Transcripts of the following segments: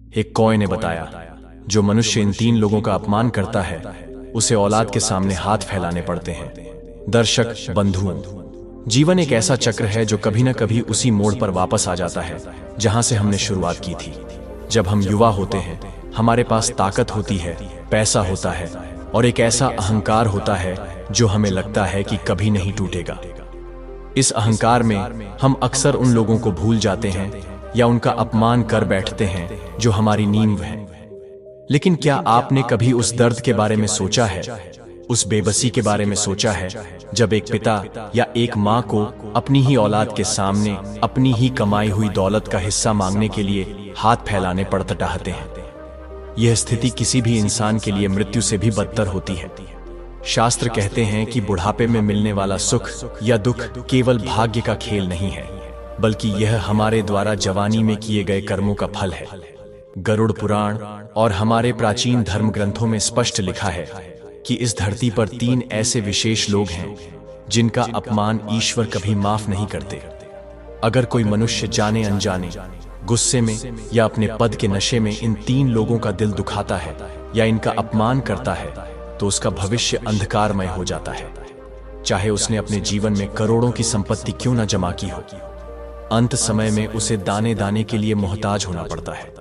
एक कौए ने बताया, जो मनुष्य इन 3 लोगों का अपमान करता है उसे औलाद के सामने हाथ फैलाने पड़ते हैं। दर्शक बंधुओं, जीवन एक ऐसा चक्र है जो कभी न कभी उसी मोड़ पर वापस आ जाता है जहां से हमने शुरुआत की थी। जब हम युवा होते हैं, हमारे पास ताकत होती है, पैसा होता है और एक ऐसा अहंकार होता है जो हमें लगता है कि कभी नहीं टूटेगा। इस अहंकार में हम अक्सर उन लोगों को भूल जाते हैं या उनका अपमान कर बैठते हैं जो हमारी नींव है। लेकिन क्या आपने कभी उस दर्द के बारे में सोचा है, उस बेबसी के बारे में सोचा है, जब एक पिता या एक माँ को अपनी ही औलाद के सामने अपनी ही कमाई हुई दौलत का हिस्सा मांगने के लिए हाथ फैलाने पड़ते हैं? यह स्थिति किसी भी इंसान के लिए मृत्यु से भी बदतर होती है। शास्त्र कहते हैं कि बुढ़ापे में मिलने वाला सुख या दुख केवल भाग्य का खेल नहीं है, बल्कि यह हमारे द्वारा जवानी में किए गए कर्मों का फल है। गरुड़ पुराण और हमारे प्राचीन धर्म ग्रंथों में स्पष्ट लिखा है कि इस धरती पर 3 ऐसे विशेष लोग हैं जिनका अपमान ईश्वर कभी माफ नहीं करते। अगर कोई मनुष्य जाने अनजाने, गुस्से में या अपने पद के नशे में इन 3 लोगों का दिल दुखाता है या इनका अपमान करता है, तो उसका भविष्य अंधकारमय हो जाता है। चाहे उसने अपने जीवन में करोड़ों की संपत्ति क्यों न जमा की हो, अंत समय में उसे दाने दाने के लिए मोहताज होना पड़ता है।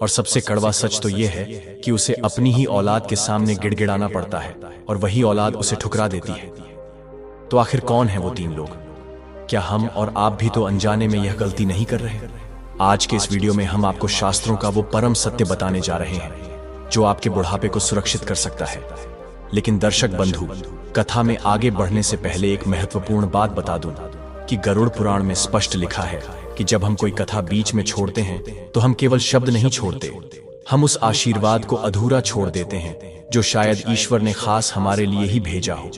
और सबसे कड़वा सच तो यह है कि उसे अपनी ही औलाद के सामने गिड़गिड़ाना पड़ता है और वही औलाद उसे ठुकरा देती है। तो आखिर कौन है वो 3 लोग? क्या हम और आप भी तो अनजाने में यह गलती नहीं कर रहे? आज के इस वीडियो में हम आपको शास्त्रों का वो परम सत्य बताने जा रहे हैं जो आपके बुढ़ापे को सुरक्षित कर सकता है। लेकिन दर्शक बंधु, कथा में आगे बढ़ने से पहले एक महत्वपूर्ण बात बता दूं कि गरुड़ पुराण में स्पष्ट लिखा है कि जब हम कोई कथा बीच में छोड़ते हैं तो हम केवल शब्द नहीं छोड़ते, हम उस आशीर्वाद को अधूरा छोड़ देते हैं जो शायद ईश्वर ने खास हमारे लिए ही भेजा हो।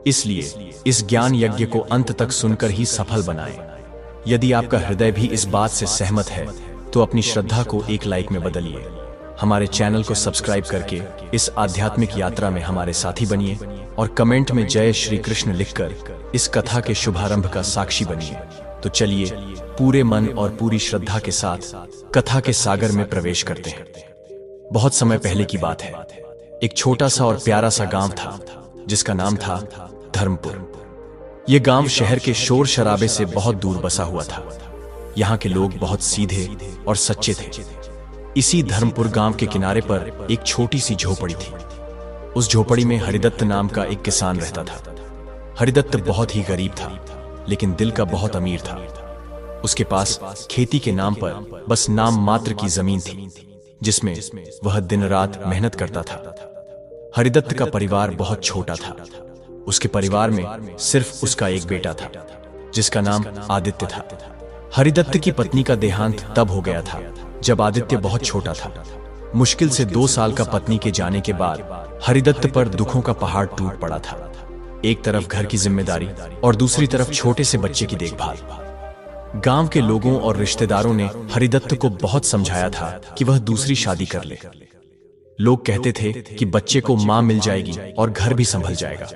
इसलिए इस ज्ञान यज्ञ को अंत तक सुनकर ही सफल बनाएं। यदि आपका हृदय भी इस बात से सहमत है तो अपनी श्रद्धा को एक लाइक में बदलिए। हमारे चैनल को सब्सक्राइब करके इस आध्यात्मिक यात्रा में हमारे साथी बनिए और कमेंट में जय श्री कृष्ण लिखकर इस कथा के शुभारंभ का साक्षी बनिए। तो चलिए पूरे मन और पूरी श्रद्धा के साथ कथा के सागर में प्रवेश करते हैं। बहुत समय पहले की बात है। एक छोटा सा और प्यारा सा गांव था जिसका नाम था धर्मपुर। यह गांव शहर के शोर शराबे से बहुत दूर बसा हुआ था। यहाँ के लोग बहुत सीधे और सच्चे थे। इसी धर्मपुर गांव के किनारे पर एक छोटी सी झोपड़ी थी। उस झोपड़ी में हरिदत्त नाम का एक किसान रहता था। हरिदत्त बहुत ही गरीब था, लेकिन दिल का बहुत अमीर था। उसके पास खेती के नाम पर बस नाम मात्र की जमीन थी, जिसमें वह दिन रात मेहनत करता था। हरिदत्त का परिवार बहुत छोटा था। उसके परिवार में सिर्फ उसका एक बेटा था, जिसका नाम आदित्य था। हरिदत्त की पत्नी का देहांत तब हो गया था जब आदित्य बहुत छोटा था। मुश्किल से 2 साल का पत्नी के जाने के बाद हरिदत्त पर दुखों का पहाड़ टूट पड़ा था। एक तरफ घर की जिम्मेदारी और दूसरी तरफ छोटे से बच्चे की देखभाल। गांव के लोगों और रिश्तेदारों ने हरिदत्त को बहुत समझाया था कि वह दूसरी शादी कर ले। लोग कहते थे कि बच्चे को मां मिल जाएगी और घर भी संभल जाएगा,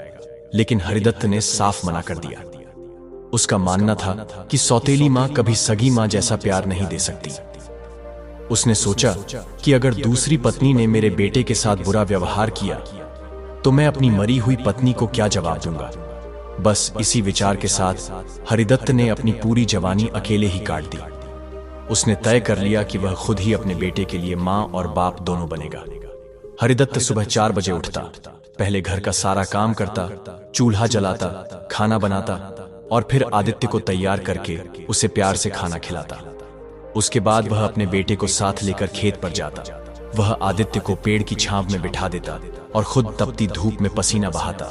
लेकिन हरिदत्त ने साफ मना कर दिया। उसका मानना था कि सौतेली मां कभी सगी मां जैसा प्यार नहीं दे सकती। उसने सोचा कि अगर दूसरी पत्नी ने मेरे बेटे के साथ बुरा व्यवहार किया तो मैं अपनी मरी हुई पत्नी को क्या जवाब दूंगा। बस इसी विचार के साथ हरिदत्त ने अपनी पूरी जवानी अकेले ही काट दी। उसने तय कर लिया कि वह खुद ही अपने बेटे के लिए मां और बाप दोनों बनेगा। हरिदत्त सुबह 4 बजे उठता, पहले घर का सारा काम करता, चूल्हा जलाता, खाना बनाता और फिर आदित्य को तैयार करके उसे प्यार से खाना खिलाता। उसके बाद वह अपने बेटे को साथ लेकर खेत पर जाता। वह आदित्य को पेड़ की छांव में बिठा देता और खुद तपती धूप में पसीना बहाता।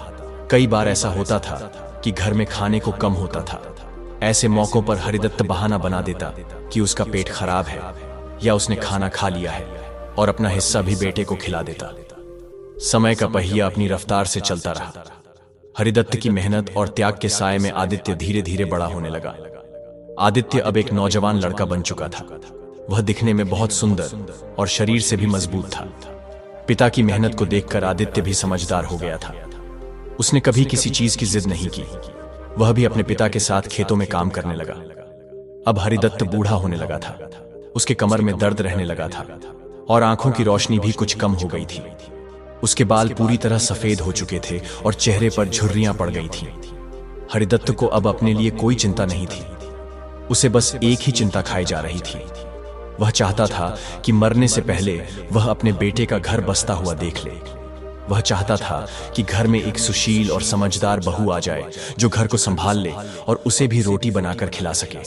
कई बार ऐसा होता था कि घर में खाने को कम होता था। ऐसे मौकों पर हरिदत्त बहाना बना देता कि उसका पेट खराब है या उसने खाना खा लिया है और अपना हिस्सा भी बेटे को खिला देता। समय का पहिया अपनी रफ्तार से चलता रहा। हरिदत्त की मेहनत और त्याग के साए में आदित्य धीरे धीरे बड़ा होने लगा। आदित्य अब एक नौजवान लड़का बन चुका था। वह दिखने में बहुत सुंदर और शरीर से भी मजबूत था। पिता की मेहनत को देखकर आदित्य भी समझदार हो गया था। उसने कभी किसी चीज की जिद नहीं की। वह भी अपने पिता के साथ खेतों में काम करने लगा। अब हरिदत्त बूढ़ा होने लगा था। उसके कमर में दर्द रहने लगा था और आंखों की रोशनी भी कुछ कम हो गई थी। उसके बाल पूरी तरह सफेद हो चुके थे और चेहरे पर झुर्रियां पड़ गई थीं। हरिदत्त को अब अपने लिए कोई चिंता नहीं थी। उसे बस एक ही चिंता खाई जा रही थी। वह चाहता था कि मरने से पहले वह अपने बेटे का घर बसता हुआ देख ले। वह चाहता था कि घर में एक सुशील और समझदार बहू आ जाए जो घर को संभाल ले और उसे भी रोटी बनाकर खिला सके।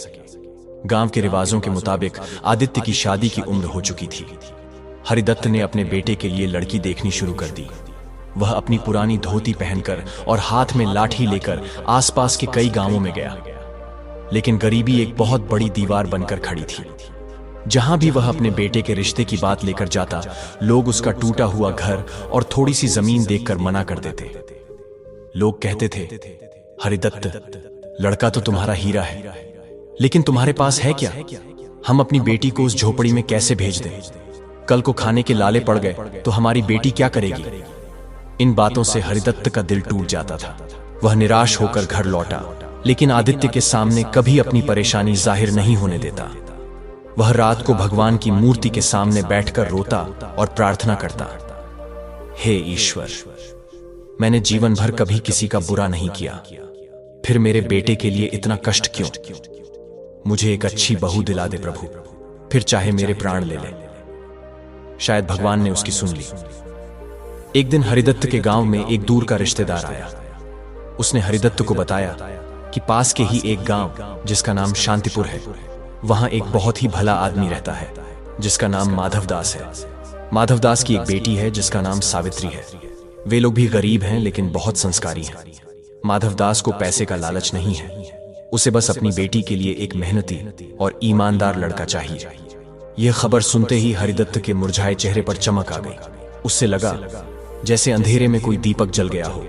गांव के रिवाजों के मुताबिक आदित्य की शादी की उम्र हो चुकी थी। हरिदत्त ने अपने बेटे के लिए लड़की देखनी शुरू कर दी। वह अपनी पुरानी धोती पहनकर और हाथ में लाठी लेकर आसपास के कई गांवों में गया, लेकिन गरीबी एक बहुत बड़ी दीवार बनकर खड़ी थी। जहां भी वह अपने बेटे के रिश्ते की बात लेकर जाता, लोग उसका टूटा हुआ घर और थोड़ी सी जमीन देखकर मना कर देते। लोग कहते थे, हरिदत्त, लड़का तो तुम्हारा हीरा है, लेकिन तुम्हारे पास है क्या? हम अपनी बेटी को उस झोपड़ी में कैसे भेज दें? कल को खाने के लाले पड़ गए तो हमारी बेटी क्या करेगी? इन बातों से हरिदत्त का दिल टूट जाता था। वह निराश होकर घर लौटा, लेकिन आदित्य के सामने कभी अपनी परेशानी जाहिर नहीं होने देता। वह रात को भगवान की मूर्ति के सामने बैठकर रोता और प्रार्थना करता, हे ईश्वर, मैंने जीवन भर कभी किसी का बुरा नहीं किया, फिर मेरे बेटे के लिए इतना कष्ट क्यों? मुझे एक अच्छी बहू दिला दे प्रभु, फिर चाहे मेरे प्राण ले ले। शायद भगवान ने उसकी सुन ली। एक दिन हरिदत्त के गांव में एक दूर का रिश्तेदार आया। उसने हरिदत्त को बताया कि पास के ही एक गांव जिसका नाम शांतिपुर है, वहां एक बहुत ही भला आदमी रहता है जिसका नाम माधवदास है। माधवदास की एक बेटी है जिसका नाम सावित्री है। वे लोग भी गरीब हैं लेकिन बहुत संस्कारी हैं। माधवदास को पैसे का लालच नहीं है, उसे बस अपनी बेटी के लिए एक मेहनती और ईमानदार लड़का चाहिए। यह खबर सुनते ही हरिदत्त के मुरझाए चेहरे पर चमक आ गई। उससे लगा जैसे अंधेरे में कोई दीपक जल गया हो।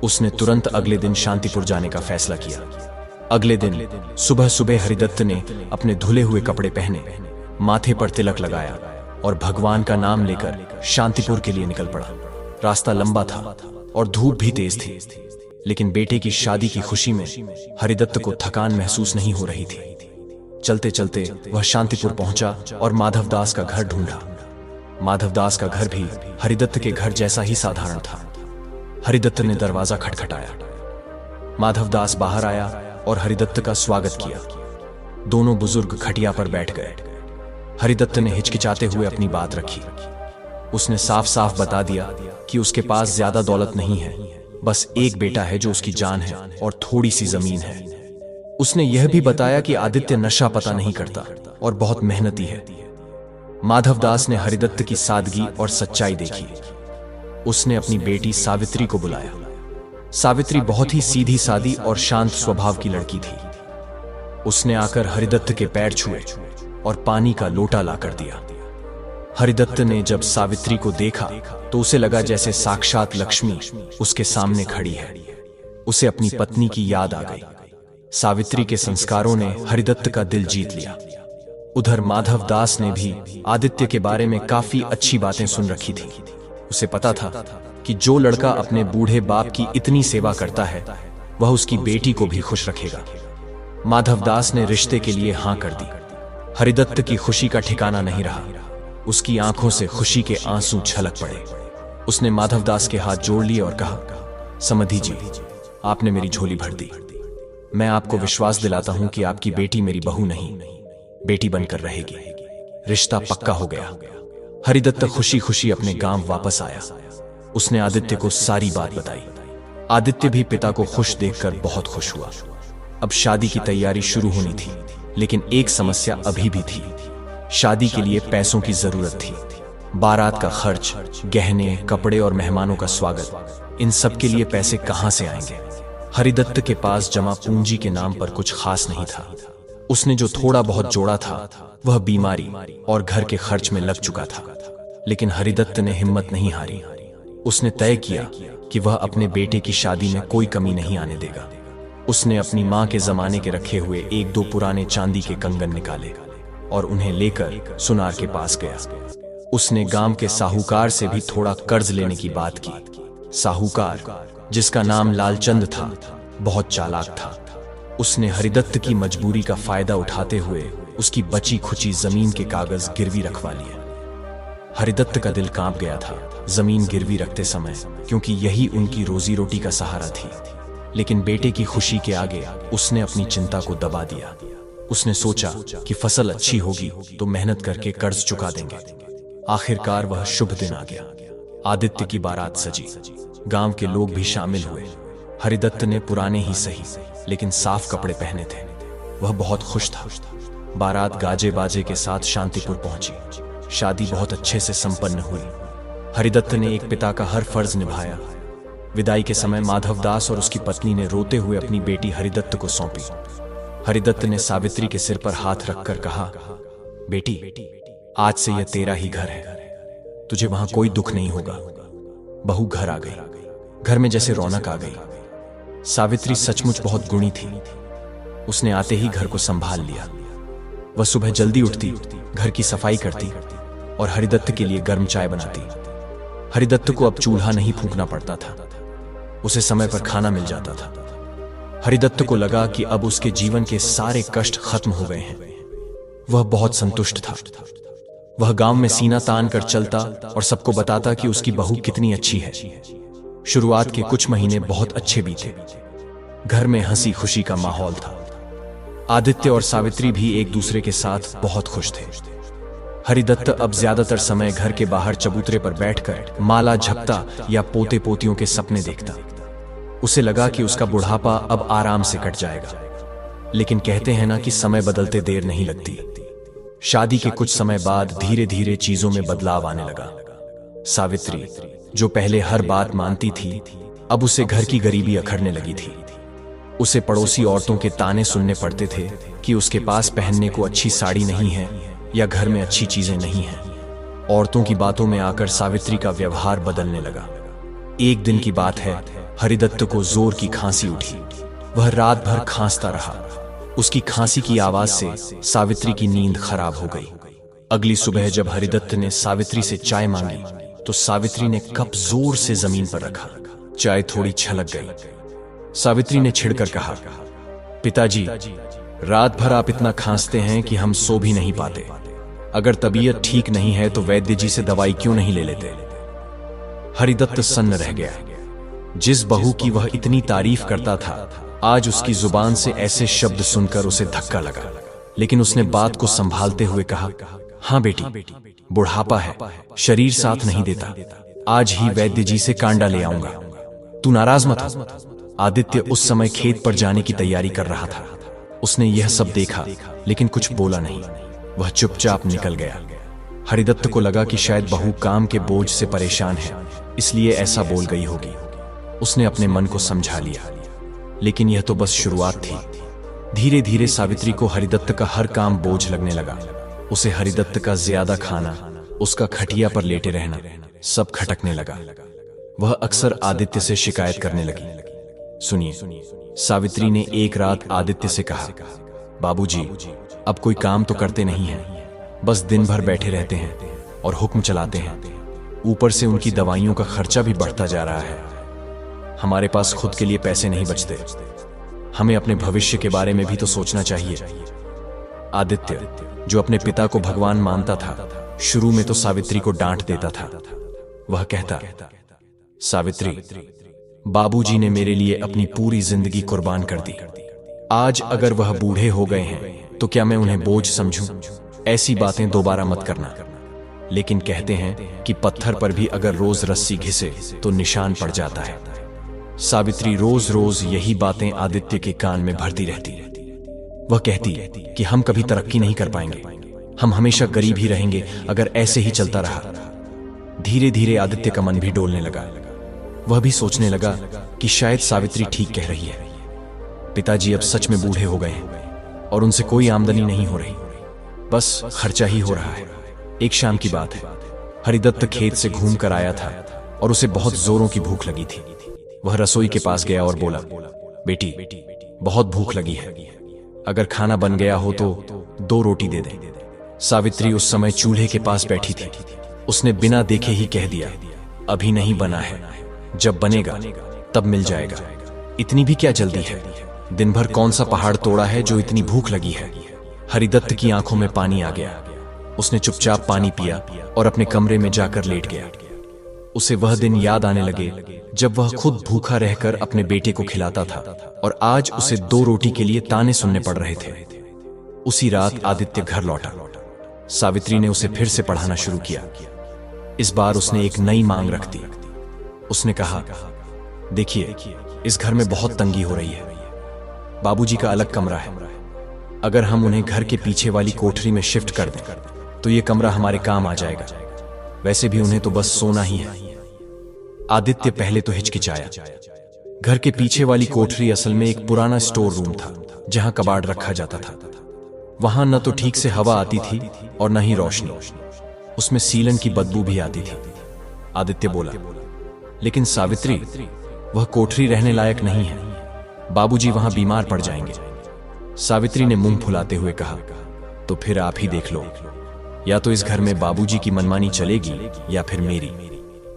उसने तुरंत अगले दिन शांतिपुर जाने का फैसला किया। अगले दिन सुबह सुबह हरिदत्त ने अपने धुले हुए कपड़े पहने, माथे पर तिलक लगाया और भगवान का नाम लेकर शांतिपुर के लिए निकल पड़ा। रास्ता लंबा था और धूप भी तेज थी, लेकिन बेटे की शादी की खुशी में हरिदत्त को थकान महसूस नहीं हो रही थी। चलते चलते वह शांतिपुर पहुंचा और माधवदास का घर ढूंढा। माधवदास का घर भी हरिदत्त के घर जैसा ही साधारण था। हरिदत्त ने दरवाजा खटखटाया। माधवदास बाहर आया और हरिदत्त का स्वागत किया। दोनों बुजुर्ग खटिया पर बैठ गए। हरिदत्त ने हिचकिचाते हुए अपनी बात रखी। उसने साफ साफ बता दिया कि उसके पास ज्यादा दौलत नहीं है, बस एक बेटा है जो उसकी जान है और थोड़ी सी जमीन है। उसने यह भी बताया कि आदित्य नशा पता नहीं करता और बहुत मेहनती है। माधवदास ने हरिदत्त की सादगी और सच्चाई देखी। उसने अपनी बेटी सावित्री को बुलाया। सावित्री बहुत ही सीधी सादी और शांत स्वभाव की लड़की थी। उसने आकर हरिदत्त के पैर छुए और पानी का लोटा लाकर दिया। हरिदत्त ने जब सावित्री को देखा तो उसे लगा जैसे साक्षात लक्ष्मी उसके सामने खड़ी है। उसे अपनी पत्नी की याद आ गई। सावित्री के संस्कारों ने हरिदत्त का दिल जीत लिया। उधर माधवदास ने भी आदित्य के बारे में काफी अच्छी बातें सुन रखी थी। उसे पता था कि जो लड़का अपने बूढ़े बाप की इतनी सेवा करता है वह उसकी बेटी को भी खुश रखेगा। माधवदास ने रिश्ते के लिए हां कर दी। हरिदत्त की खुशी का ठिकाना नहीं रहा। उसकी आंखों से खुशी के आंसू छलक पड़े। उसने माधवदास के हाथ जोड़ लिए और कहा, समधी जी, आपने मेरी झोली भर दी। मैं आपको विश्वास दिलाता हूं कि आपकी बेटी मेरी बहू नहीं, बेटी बनकर रहेगी। रिश्ता पक्का हो गया। हरिदत्त खुशी खुशी अपने गांव वापस आया। उसने आदित्य को सारी बात बताई। आदित्य भी पिता को खुश देखकर बहुत खुश हुआ। अब शादी की तैयारी शुरू होनी थी, लेकिन एक समस्या अभी भी थी। शादी के लिए पैसों की जरूरत थी। बारात का खर्च, गहने, कपड़े और मेहमानों का स्वागत, इन सब के लिए पैसे कहां से आएंगे? हरिदत्त के पास जमा पूंजी के नाम पर कुछ खास नहीं था। उसने जो थोड़ा बहुत जोड़ा था वह बीमारी और घर के खर्च में लग चुका था। लेकिन हरिदत्त ने हिम्मत नहीं हारी। उसने तय किया कि वह अपने बेटे की शादी में कोई कमी नहीं आने देगा। उसने अपनी मां के जमाने के रखे हुए एक दो पुराने चांदी के कंगन निकाले और उन्हें लेकर सुनार के पास गया। उसने गांव के साहूकार से भी थोड़ा कर्ज लेने की बात की। साहूकार, जिसका नाम लालचंद था, बहुत चालाक था। उसने हरिदत्त की मजबूरी का फायदा उठाते हुए उसकी बची खुची जमीन के कागज गिरवी रखवा लिए। हरिदत्त का दिल कांप गया था जमीन गिरवी रखते समय, क्योंकि यही उनकी रोजी रोटी का सहारा थी। लेकिन बेटे की खुशी के आगे उसने अपनी चिंता को दबा दिया। उसने सोचा कि फसल अच्छी होगी तो मेहनत करके कर्ज चुका देंगे। आखिरकार वह शुभ दिन आ गया। आदित्य की बारात सजी, गांव के लोग भी शामिल हुए। हरिदत्त ने पुराने ही सही लेकिन साफ कपड़े पहने थे। वह बहुत खुश था। बारात गाजे बाजे के साथ शांतिपुर पहुंची। शादी बहुत अच्छे से संपन्न हुई। हरिदत्त ने एक पिता का हर फर्ज निभाया। विदाई के समय माधवदास और उसकी पत्नी ने रोते हुए अपनी बेटी हरिदत्त को सौंपी। हरिदत्त ने सावित्री के सिर पर हाथ रखकर कहा, बेटी, आज से यह तेरा ही घर है। तुझे वहां कोई दुख नहीं होगा। बहू घर आ गई। घर में जैसे रौनक आ गई। सावित्री सचमुच बहुत गुणी थी। उसने आते ही घर को संभाल लिया। वह सुबह जल्दी उठती, घर की सफाई करती और हरिदत्त के लिए गर्म चाय बनाती। हरिदत्त को अब चूल्हा नहीं फूंकना पड़ता था। उसे समय पर खाना मिल जाता था। हरिदत्त को लगा कि अब उसके जीवन के सारे कष्ट खत्म हो गए हैं। वह बहुत संतुष्ट था। वह गांव में सीना तान कर चलता और सबको बताता कि उसकी बहू कितनी अच्छी है। शुरुआत के कुछ महीने बहुत अच्छे बीते। घर में हंसी खुशी का माहौल था। आदित्य और सावित्री भी एक दूसरे के साथ बहुत खुश थे। हरिदत्त अब ज्यादातर समय घर के बाहर चबूतरे पर बैठकर माला झपता या पोते पोतियों के सपने देखता। उसे लगा कि उसका बुढ़ापा अब आराम से कट जाएगा। लेकिन कहते हैं ना कि समय बदलते देर नहीं लगती। शादी के कुछ समय बाद धीरे धीरे चीजों में बदलाव आने लगा। सावित्री, जो पहले हर बात मानती थी, अब उसे घर की गरीबी अखरने लगी थी। उसे पड़ोसी औरतों के ताने सुनने पड़ते थे कि उसके पास पहनने को अच्छी साड़ी नहीं है या घर में अच्छी चीजें नहीं हैं। औरतों की बातों में आकर सावित्री का व्यवहार बदलने लगा। एक दिन की बात है, हरिदत्त को जोर की खांसी उठी। वह रात भर खांसता रहा। उसकी खांसी की आवाज से सावित्री की नींद खराब हो गई। अगली सुबह जब हरिदत्त ने सावित्री से चाय मांगी तो सावित्री ने कप जोर से जमीन पर रखा। चाय थोड़ी छलक गई। सावित्री ने छिड़कर कहा, पिताजी, रात भर आप इतना खांसते हैं कि हम सो भी नहीं पाते। अगर तबीयत ठीक नहीं है तो वैद्य जी से दवाई क्यों नहीं ले लेते? हरिदत्त सन्न रह गया। जिस बहू की वह इतनी तारीफ करता था, आज उसकी जुबान से ऐसे शब्द सुनकर उसे धक्का लगा। लेकिन उसने बात को संभालते हुए कहा, हाँ बेटी, बुढ़ापा है, शरीर साथ नहीं देता। आज ही वैद्य जी से कांडा ले आऊंगा। तू नाराज मत हो। आदित्य उस समय खेत पर जाने की तैयारी कर रहा था। उसने यह सब देखा लेकिन कुछ बोला नहीं। वह चुपचाप निकल गया। हरिदत्त को लगा कि शायद बहू काम के बोझ से परेशान है, इसलिए ऐसा बोल गई होगी। उसने अपने मन को समझा लिया। लेकिन यह तो बस शुरुआत थी। धीरे धीरे सावित्री को हरिदत्त का हर काम बोझ लगने लगा। उसे हरिदत्त का ज्यादा खाना, उसका खटिया पर लेटे रहना, सब खटकने लगा। वह अक्सर आदित्य से शिकायत करने लगी। सुनिए, सावित्री ने एक रात आदित्य से कहा, बाबूजी, अब कोई काम तो करते नहीं हैं, बस दिन भर बैठे रहते हैं और हुक्म चलाते हैं। ऊपर से उनकी दवाइयों का खर्चा भी बढ़ता जा रहा है। हमारे पास खुद के लिए पैसे नहीं बचते। हमें अपने भविष्य के बारे में भी तो सोचना चाहिए। आदित्य, जो अपने पिता को भगवान मानता था, शुरू में तो सावित्री को डांट देता था। वह कहता, सावित्री, बाबूजी ने मेरे लिए अपनी पूरी जिंदगी कुर्बान कर दी। आज अगर वह बूढ़े हो गए हैं तो क्या मैं उन्हें बोझ समझूं? ऐसी बातें दोबारा मत करना। लेकिन कहते हैं कि पत्थर पर भी अगर रोज रस्सी घिसे तो निशान पड़ जाता है। सावित्री रोज रोज यही बातें आदित्य के कान में भरती रहती। वह कहती कि हम कभी तरक्की नहीं कर पाएंगे, हम हमेशा गरीब ही रहेंगे अगर ऐसे ही चलता रहा। धीरे धीरे आदित्य का मन भी डोलने लगा। वह भी सोचने लगा कि शायद सावित्री ठीक कह रही है। पिताजी अब सच में बूढ़े हो गए हैं और उनसे कोई आमदनी नहीं हो रही, बस खर्चा ही हो रहा है। एक शाम की बात है, हरिदत्त खेत से घूम कर आया था और उसे बहुत जोरों की भूख लगी थी। वह रसोई के पास गया और बोला, बेटी, बहुत भूख लगी है, अगर खाना बन गया हो तो 2 रोटी दे दे। सावित्री उस समय चूल्हे के पास बैठी थी। उसने बिना देखे ही कह दिया, अभी नहीं बना है, जब बनेगा तब मिल जाएगा। इतनी भी क्या जल्दी है? दिन भर कौन सा पहाड़ तोड़ा है जो इतनी भूख लगी है? हरिदत्त की आंखों में पानी आ गया। उसने चुपचाप पानी पिया और अपने कमरे में जाकर लेट गया। उसे वह दिन याद आने लगे जब वह खुद भूखा रहकर अपने बेटे को खिलाता था और आज उसे 2 रोटी के लिए ताने सुनने पड़ रहे थे। उसी रात आदित्य घर लौटा। सावित्री ने उसे फिर से पढ़ाना शुरू किया। इस बार उसने एक नई मांग रख दी। उसने कहा, देखिए, इस घर में बहुत तंगी हो रही है। बाबूजी का अलग कमरा है। अगर हम उन्हें घर के पीछे वाली कोठरी में शिफ्ट कर दें तो ये कमरा हमारे काम आ जाएगा। वैसे भी उन्हें तो बस सोना ही है। आदित्य पहले तो हिचकिचाया। घर के पीछे वाली कोठरी असल में एक पुराना स्टोर रूम था जहां कबाड़ रखा जाता था। वहां न तो ठीक से हवा आती थी और न ही रोशनी। उसमें सीलन की बदबू भी आती थी। आदित्य बोला, लेकिन सावित्री, वह कोठरी रहने लायक नहीं है। बाबूजी वहां बीमार पड़ जाएंगे। सावित्री ने मुंह फुलाते हुए कहा, तो फिर आप ही देख लो। या तो इस घर में बाबूजी की मनमानी चलेगी या फिर मेरी।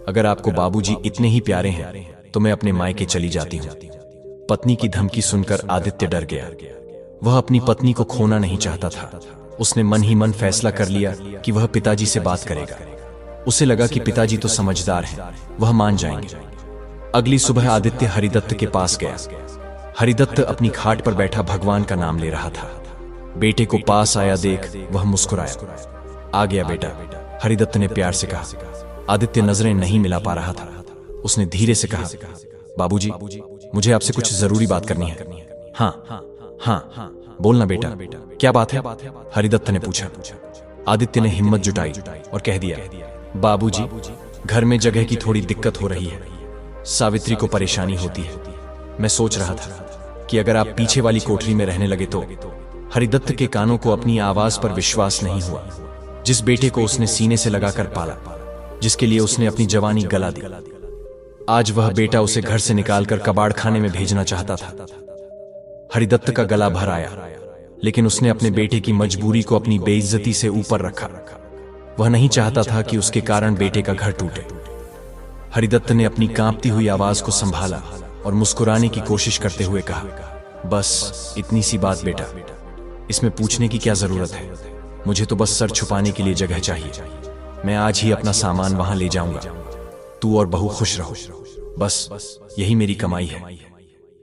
अगर आपको बाबूजी इतने ही प्यारे हैं तो मैं अपने मायके चली जाती हूं। पत्नी की धमकी सुनकर आदित्य डर गया। वह अपनी पत्नी को खोना नहीं चाहता था। उसने मन ही मन फैसला कर लिया कि वह पिताजी से बात करेगा। उसे लगा कि पिताजी तो समझदार हैं, वह मान जाएंगे। अगली सुबह आदित्य हरिदत्त के पास गया। हरिदत्त अपनी खाट पर बैठा भगवान का नाम ले रहा था। बेटे को पास आया देख वह मुस्कुराया। आ गया बेटा, हरिदत्त ने प्यार से कहा। आदित्य नजरें नहीं मिला पा रहा था। उसने धीरे से कहा, बाबूजी, मुझे आपसे कुछ जरूरी बात करनी है। हाँ, बोलना बेटा, क्या बात है? हरिदत्त ने पूछा। आदित्य ने हिम्मत जुटाई और कह दिया, बाबूजी, घर में जगह की थोड़ी दिक्कत हो रही है। सावित्री को परेशानी होती है। मैं सोच रहा था कि अगर आप पीछे वाली कोठरी में रहने लगे तो। हरिदत्त के कानों को अपनी आवाज पर विश्वास नहीं हुआ। जिस बेटे को उसने सीने से लगाकर पाला, जिसके लिए उसने अपनी जवानी गला दी, आज वह बेटा उसे घर से निकालकर कबाड़ खाने में भेजना चाहता था। हरिदत्त का गला भर आया, लेकिन उसने अपने बेटे की मजबूरी को अपनी बेइज्जती से ऊपर रखा। वह नहीं चाहता था कि उसके कारण बेटे का घर टूटे। हरिदत्त ने अपनी कांपती हुई आवाज को संभाला और मुस्कुराने की कोशिश करते हुए कहा, बस इतनी सी बात बेटा, इसमें पूछने की क्या जरूरत है? मुझे तो बस सर छुपाने के लिए जगह चाहिए। मैं आज ही अपना सामान वहां ले जाऊंगा। तू और बहू खुश रहो, बस यही मेरी कमाई है।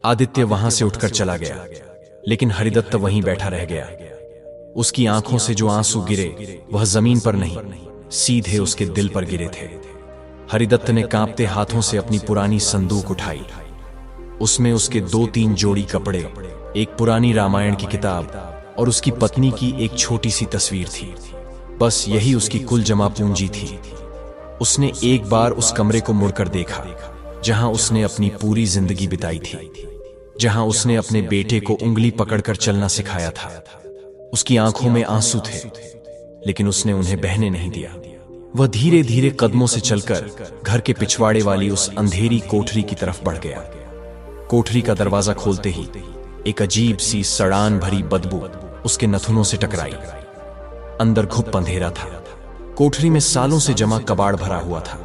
आदित्य वहां से उठकर चला गया, लेकिन हरिदत्त वहीं बैठा रह गया। उसकी आंखों से जो आंसू गिरे वह जमीन पर नहीं, सीधे उसके दिल पर गिरे थे। हरिदत्त ने कांपते हाथों से अपनी पुरानी संदूक उठाई। उसमें उसके 2-3 जोड़ी कपड़े, एक पुरानी रामायण की किताब और उसकी पत्नी की एक छोटी सी तस्वीर थी। बस यही उसकी कुल जमा पूंजी थी। उसने एक बार उस कमरे को मुड़कर देखा जहां उसने अपनी पूरी जिंदगी बिताई थी, जहां उसने अपने बेटे को उंगली पकड़कर चलना सिखाया था। उसकी आंखों में आंसू थे, लेकिन उसने उन्हें बहने नहीं दिया। वह धीरे धीरे कदमों से चलकर घर के पिछवाड़े वाली उस अंधेरी कोठरी की तरफ बढ़ गया। कोठरी का दरवाजा खोलते ही एक अजीब सी सड़ान भरी बदबू उसके नथुनों से टकराई। अंदर घुप अंधेरा था। कोठरी में सालों से जमा कबाड़ भरा हुआ था।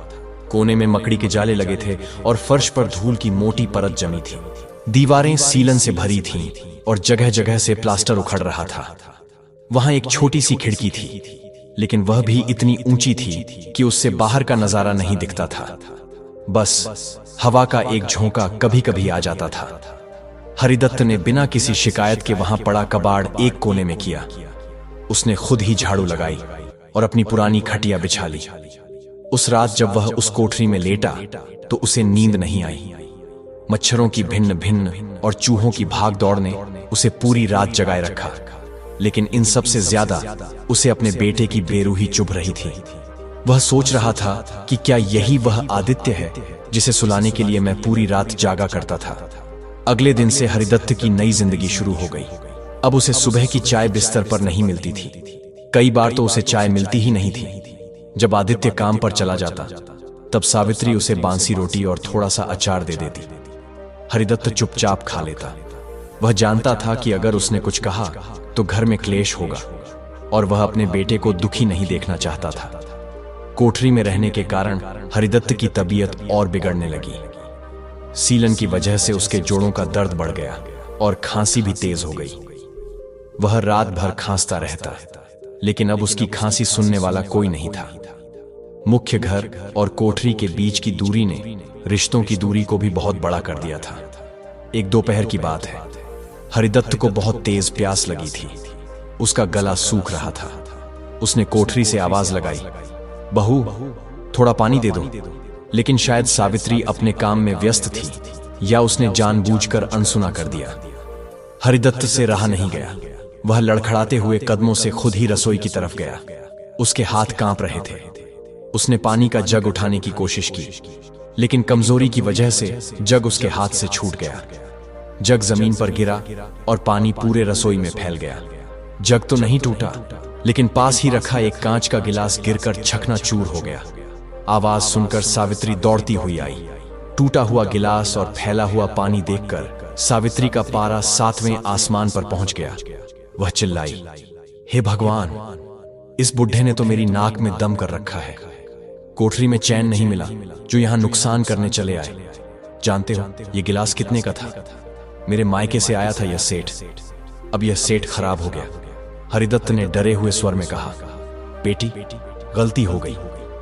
कोने में मकड़ी के जाले लगे थे और फर्श पर धूल की मोटी परत जमी थी। दीवारें सीलन से भरी थीं और जगह जगह से प्लास्टर उखड़ रहा था। वहां एक छोटी सी खिड़की थी, लेकिन वह भी इतनी ऊंची थी कि उससे बाहर का नजारा नहीं दिखता था। बस हवा का एक झोंका कभी कभी आ जाता था। हरिदत्त ने बिना किसी शिकायत के वहां पड़ा कबाड़ एक कोने में किया। उसने खुद ही झाड़ू लगाई और अपनी पुरानी खटिया बिछा ली। उस रात जब वह उस कोठरी में लेटा तो उसे नींद नहीं आई। मच्छरों की भिन्न भिन्न और चूहों की भाग दौड़ ने उसे पूरी रात जगाए रखा, लेकिन इन सब से ज्यादा उसे अपने बेटे की बेरूही चुभ रही थी। वह सोच रहा था कि क्या यही वह आदित्य है जिसे सुलाने के लिए मैं पूरी रात जागा करता था। अगले दिन से हरिदत्त की नई जिंदगी शुरू हो गई। अब उसे सुबह की चाय बिस्तर पर नहीं मिलती थी। कई बार तो उसे चाय मिलती ही नहीं थी। जब आदित्य काम पर चला जाता तब सावित्री उसे बांसी रोटी और थोड़ा सा अचार दे देती। हरिदत्त चुपचाप खा लेता। वह जानता था कि अगर उसने कुछ कहा तो घर में क्लेश होगा और वह अपने बेटे को दुखी नहीं देखना चाहता था। कोठरी में रहने के कारण हरिदत्त की तबीयत और बिगड़ने लगी। सीलन की वजह से उसके जोड़ों का दर्द बढ़ गया और खांसी भी तेज हो गई। वह रात भर खांसता रहता, लेकिन अब उसकी खांसी सुनने वाला कोई नहीं था। मुख्य घर और कोठरी के बीच की दूरी ने रिश्तों की दूरी को भी बहुत बड़ा कर दिया था। एक दोपहर की बात है। हरिदत्त को बहुत तेज प्यास लगी थी। उसका गला सूख रहा था। उसने कोठरी से आवाज लगाई, बहू, थोड़ा पानी दे दो। लेकिन शायद सावित्री अपने काम में व्यस्त थी, या उसने जानबूझकर अनसुना कर दिया। हरिदत्त से रहा नहीं गया। वह लड़खड़ाते हुए कदमों से खुद ही रसोई की तरफ गया। उसके हाथ कांप रहे थे। उसने पानी का जग उठाने की कोशिश की, लेकिन कमजोरी की वजह से जग उसके हाथ से छूट गया। जग जमीन पर गिरा और पानी पूरे रसोई में फैल गया। जग तो नहीं टूटा, लेकिन पास ही रखा एक कांच का गिलास गिरकर चकनाचूर हो गया। आवाज सुनकर सावित्री दौड़ती हुई आई। टूटा हुआ गिलास और फैला हुआ पानी देखकर सावित्री का पारा 7वें आसमान पर पहुंच गया। वह चिल्लाई, हे भगवान, इस बुढ़े ने तो मेरी नाक में दम कर रखा है। कोठरी में चैन नहीं मिला, जो यहां नुकसान करने चले आए। जानते हो यह गिलास कितने का था? मेरे मायके से आया था यह सेठ। अब यह सेठ खराब हो गया। हरिदत्त ने डरे हुए स्वर में कहा, बेटी, गलती हो गई,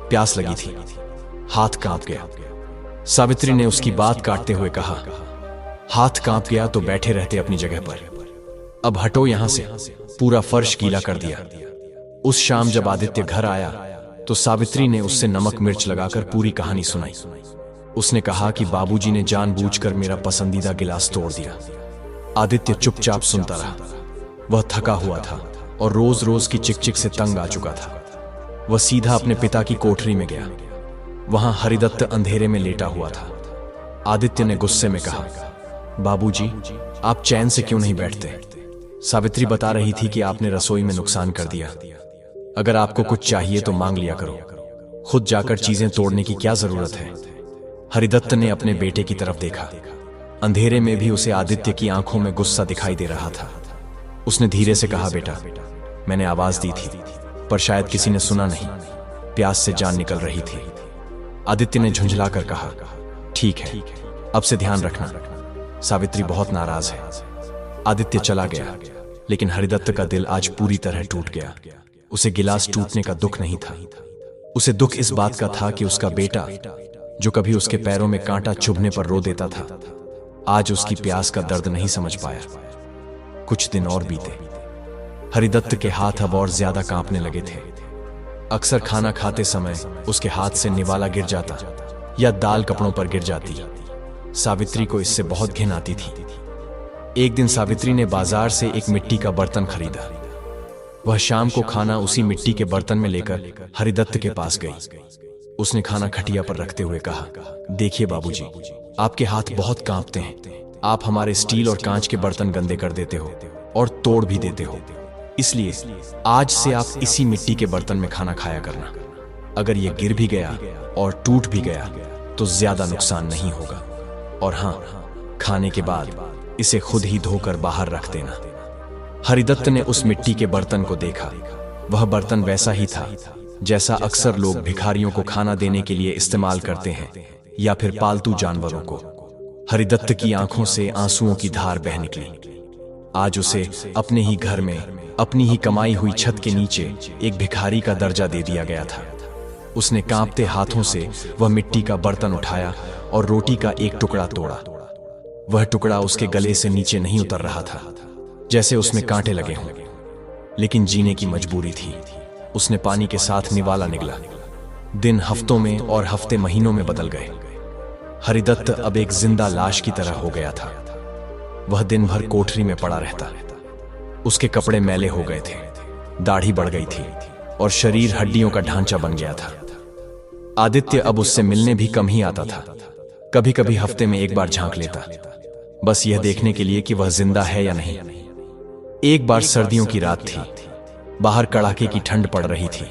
प्यास लगी थी। हाथ कांप गया। सावित्री ने उसकी बात काटते हुए कहा, हाथ कांप गया तो बैठे रहते अपनी जगह पर। अब हटो यहां से, पूरा फर्श गीला कर दिया। उस शाम जब आदित्य घर आया तो सावित्री ने उससे नमक मिर्च लगाकर पूरी कहानी सुनाई। उसने कहा कि बाबूजी ने जानबूझकर मेरा पसंदीदा गिलास तोड़ दिया। आदित्य चुपचाप सुनता रहा। वह थका हुआ था और रोज रोज की चिकचिक से तंग आ चुका था। वह सीधा अपने पिता की कोठरी में गया। वहां हरिदत्त अंधेरे में लेटा हुआ था। आदित्य ने गुस्से में कहा, बाबूजी, आप चैन से क्यों नहीं बैठते? सावित्री बता रही थी कि आपने रसोई में नुकसान कर दिया। अगर आपको कुछ चाहिए तो मांग लिया करो। खुद जाकर चीजें तोड़ने की क्या जरूरत है? हरिदत्त ने अपने बेटे की तरफ देखा। अंधेरे में भी उसे आदित्य की आंखों में गुस्सा दिखाई दे रहा था। उसने धीरे से कहा, बेटा, मैंने आवाज दी थी, पर शायद किसी ने सुना नहीं। प्यास से जान निकल रही थी। आदित्य ने झुंझलाकर कहा, ठीक है, अब से ध्यान रखना। सावित्री बहुत नाराज है। आदित्य चला गया, लेकिन हरिदत्त का दिल आज पूरी तरह टूट गया। उसे गिलास टूटने का दुख नहीं था। उसे दुख इस बात का था कि उसका बेटा, जो कभी उसके पैरों में कांटा चुभने पर रो देता था, आज उसकी प्यास का दर्द नहीं समझ पाया। कुछ दिन और बीते। हरिदत्त के हाथ अब और ज्यादा कांपने लगे थे। अक्सर खाना खाते समय उसके हाथ से निवाला गिर जाता या दाल कपड़ों पर गिर जाती। सावित्री को इससे बहुत घिन आती थी। एक दिन सावित्री ने बाजार से एक मिट्टी का बर्तन खरीदा। वह शाम को खाना उसी मिट्टी के बर्तन में लेकर हरिदत्त के पास गई। उसने खाना खटिया पर रखते हुए कहा, देखिए बाबूजी, आपके हाथ बहुत कांपते हैं। आप हमारे स्टील और कांच के बर्तन गंदे कर देते हो और तोड़ भी देते हो। इसलिए आज से आप इसी मिट्टी के बर्तन में खाना खाया करना। अगर यह गिर भी गया और टूट भी गया तो ज्यादा नुकसान नहीं होगा। और हां, खाने के बाद इसे खुद ही धोकर बाहर रख देना। हरिदत्त ने उस मिट्टी के बर्तन को देखा। वह बर्तन वैसा ही था जैसा अक्सर लोग भिखारियों को खाना देने के लिए इस्तेमाल करते हैं, या फिर पालतू जानवरों को। हरिदत्त की आंखों से आंसुओं की धार बह निकली। आज उसे अपने ही घर में, अपनी ही कमाई हुई छत के नीचे एक भिखारी का दर्जा दे दिया गया था। उसने कांपते हाथों से वह मिट्टी का बर्तन उठाया और रोटी का एक टुकड़ा तोड़ा। वह टुकड़ा उसके गले से नीचे नहीं उतर रहा था, जैसे उसमें कांटे लगे हों, लेकिन जीने की मजबूरी थी। उसने पानी के साथ निवाला निगला। दिन हफ्तों में और हफ्ते महीनों में बदल गए। हरिदत्त अब एक जिंदा लाश की तरह हो गया था। वह दिन भर कोठरी में पड़ा रहता। उसके कपड़े मैले हो गए थे, दाढ़ी बढ़ गई थी और शरीर हड्डियों का ढांचा बन गया था। आदित्य अब उससे मिलने भी कम ही आता था। कभी कभी हफ्ते में एक बार झांक लेता, बस यह देखने के लिए कि वह जिंदा है या नहीं। एक बार सर्दियों की रात थी। बाहर कड़ाके की ठंड पड़ रही थी।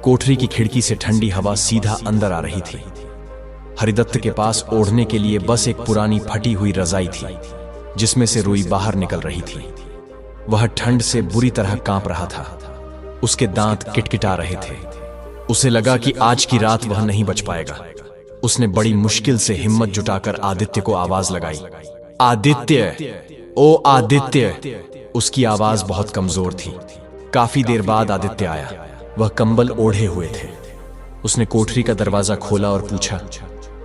कोठरी की खिड़की से ठंडी हवा सीधा अंदर आ रही थी। हरिदत्त के पास ओढ़ने के लिए बस एक पुरानी फटी हुई रजाई थी, जिसमें से रुई बाहर निकल रही थी। वह ठंड से बुरी तरह कांप रहा था। उसके दांत किटकिटा रहे थे। उसे लगा कि आज की रात वह नहीं बच पाएगा। उसने बड़ी मुश्किल से हिम्मत जुटाकर आदित्य को आवाज लगाई, आदित्य, ओ आदित्य। उसकी आवाज बहुत कमजोर थी। काफी देर बाद आदित्य आया। वह कंबल ओढ़े हुए थे। उसने कोठरी का दरवाजा खोला और पूछा,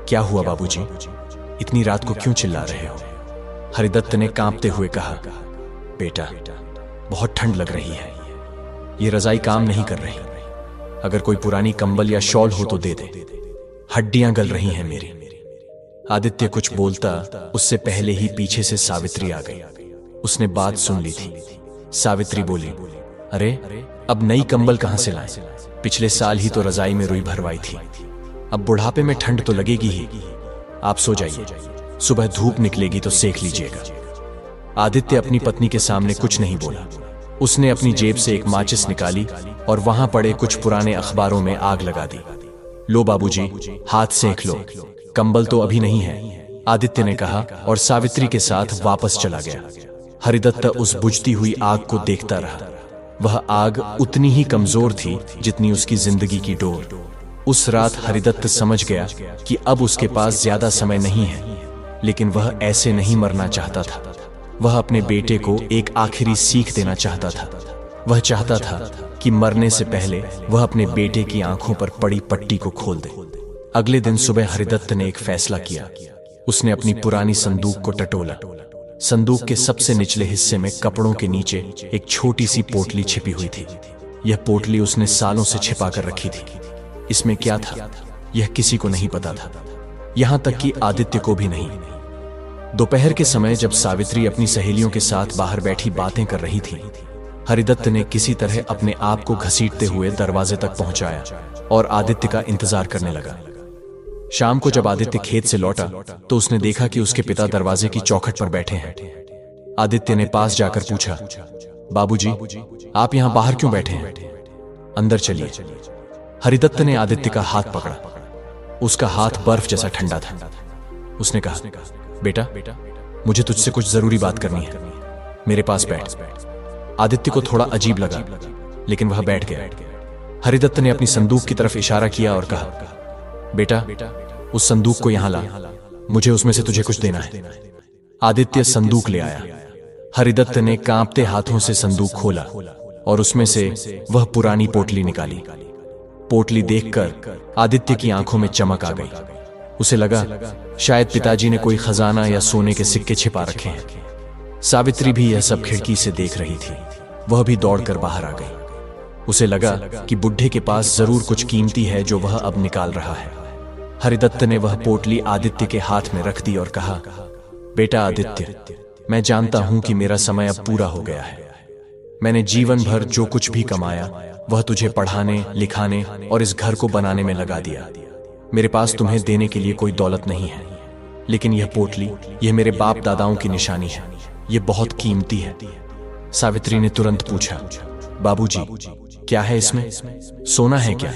क्या हुआ बाबूजी? इतनी रात को क्यों चिल्ला रहे हो? हरिदत्त ने कांपते हुए कहा, बेटा, बहुत ठंड लग रही है। ये रजाई काम नहीं कर रही। अगर कोई पुरानी कंबल या शॉल हो तो दे दे। हड्डियां गल रही हैं मेरी। आदित्य कुछ बोलता उससे पहले ही पीछे से सावित्री आ गई। उसने बात सुन ली थी। सावित्री बोली, अरे अब नई कंबल कहां से लाएं? पिछले साल ही तो रजाई में रुई भरवाई थी। अब बुढ़ापे में ठंड तो लगेगी ही। आप सो जाइए, सुबह धूप निकलेगी तो सेक लीजिएगा। आदित्य अपनी पत्नी के सामने कुछ नहीं बोला। उसने अपनी जेब से एक माचिस निकाली और वहां पड़े कुछ पुराने अखबारों में आग लगा दी। लो बाबूजी, हाथ सेक लो, कंबल तो अभी नहीं है, आदित्य ने कहा और सावित्री के साथ वापस चला गया। हरिदत्त उस बुझती हुई आग को देखता रहा। वह आग उतनी ही कमजोर थी जितनी उसकी जिंदगी की डोर। उस रात हरिदत्त समझ गया कि अब उसके पास ज्यादा समय नहीं है, लेकिन वह ऐसे नहीं मरना चाहता था। वह अपने बेटे को एक आखिरी सीख देना चाहता था। वह चाहता था कि मरने से पहले वह अपने बेटे की आंखों पर पड़ी पट्टी को खोल दे। अगले दिन सुबह हरिदत्त ने एक फैसला किया। उसने अपनी पुरानी संदूक को टटोला। संदूक के सबसे निचले हिस्से में कपड़ों के नीचे एक छोटी सी पोटली छिपी हुई थी। यह पोटली उसने सालों से छिपा कर रखी थी। इसमें क्या था, यह किसी को नहीं पता था, यहां तक कि आदित्य को भी नहीं। दोपहर के समय जब सावित्री अपनी सहेलियों के साथ बाहर बैठी बातें कर रही थी, हरिदत्त ने किसी तरह अपने आप को घसीटते हुए दरवाजे तक पहुंचाया और आदित्य का इंतजार करने लगा। शाम को जब आदित्य खेत से लौटा तो उसने देखा कि उसके पिता दरवाजे की चौखट पर बैठे हैं। आदित्य ने पास जाकर पूछा, बाबूजी, आप यहां बाहर क्यों बैठे हैं? अंदर चलिए। हरिदत्त ने आदित्य का हाथ पकड़ा। उसका हाथ बर्फ जैसा ठंडा था। उसने कहा, बेटा, मुझे तुझसे कुछ जरूरी बात करनी है, मेरे पास बैठ। आदित्य को थोड़ा अजीब लगा, लेकिन वह बैठ गया। हरिदत्त ने अपनी संदूक की तरफ इशारा किया और कहा, बेटा, उस संदूक को यहां ला, मुझे उसमें से तुझे कुछ देना है। आदित्य संदूक ले आया। हरिदत्त ने कांपते हाथों से संदूक खोला और उसमें से वह पुरानी पोटली निकाली। पोटली देखकर आदित्य की आंखों में चमक आ गई। उसे लगा शायद पिताजी ने कोई खजाना या सोने के सिक्के छिपा रखे हैं। सावित्री भी यह सब खिड़की से देख रही थी। वह भी दौड़कर बाहर आ गई। उसे लगा कि बुढ़े के पास जरूर कुछ कीमती है जो वह अब निकाल रहा है। हरिदत्त ने वह पोटली आदित्य के हाथ में रख दी और कहा, बेटा आदित्य, मैं जानता हूं कि मेरा समय अब पूरा हो गया है। मैंने जीवन भर जो कुछ भी कमाया वह तुझे पढ़ाने, लिखाने और इस घर को बनाने में लगा दिया। मेरे पास तुम्हें देने के लिए कोई दौलत नहीं है, लेकिन यह पोटली, यह मेरे बाप दादाओं की निशानी है। यह बहुत कीमती है। सावित्री ने तुरंत पूछा, बाबूजी, क्या है इसमें? सोना है क्या?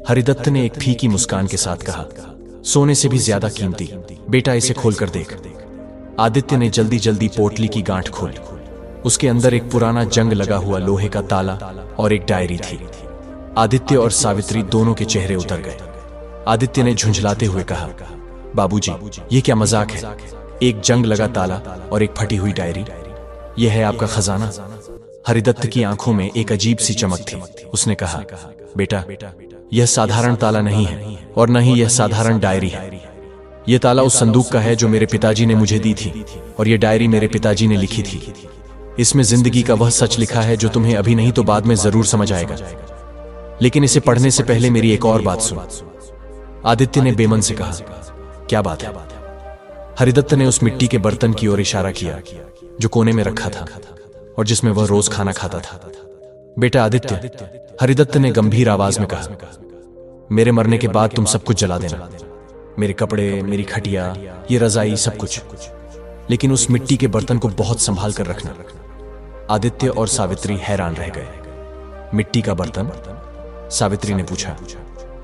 हरिदत्त ने एक फीकी मुस्कान के साथ कहा, सोने से भी ज्यादा कीमती। बेटा, इसे खोलकर देख। आदित्य ने जल्दी जल्दी पोटली की गांठ खोली। उसके अंदर एक पुराना जंग लगा हुआ लोहे का ताला और एक डायरी थी। आदित्य और सावित्री दोनों के चेहरे उतर गए। आदित्य ने झुंझलाते हुए कहा, बाबूजी, ये क्या मजाक है? एक जंग लगा ताला और एक फटी हुई डायरी, यह है आपका खजाना? हरिदत्त की आंखों में एक अजीब सी चमक थी। उसने कहा, बेटा, यह साधारण ताला नहीं है और न ही यह साधारण डायरी है। यह ताला उस संदूक का है जो मेरे पिताजी ने मुझे दी थी, और यह डायरी मेरे पिताजी ने लिखी थी। इसमें जिंदगी का वह सच लिखा है जो तुम्हें अभी नहीं तो बाद में जरूर समझ आएगा। लेकिन इसे पढ़ने से पहले मेरी एक और बात सुन। आदित्य ने बेमन से कहा, क्या बात है? हरिदत्त ने उस मिट्टी के बर्तन की ओर इशारा किया जो कोने में रखा था और जिसमें वह रोज खाना खाता था। बेटा आदित्य, हरिदत्त ने गंभीर आवाज में कहा, मेरे मरने के बाद तुम सब कुछ जला देना, मेरे कपड़े, मेरी खटिया, ये रजाई, सब कुछ। लेकिन उस मिट्टी के बर्तन को बहुत संभाल कर रखना। आदित्य और सावित्री हैरान रह गए। मिट्टी का बर्तन? सावित्री ने पूछा।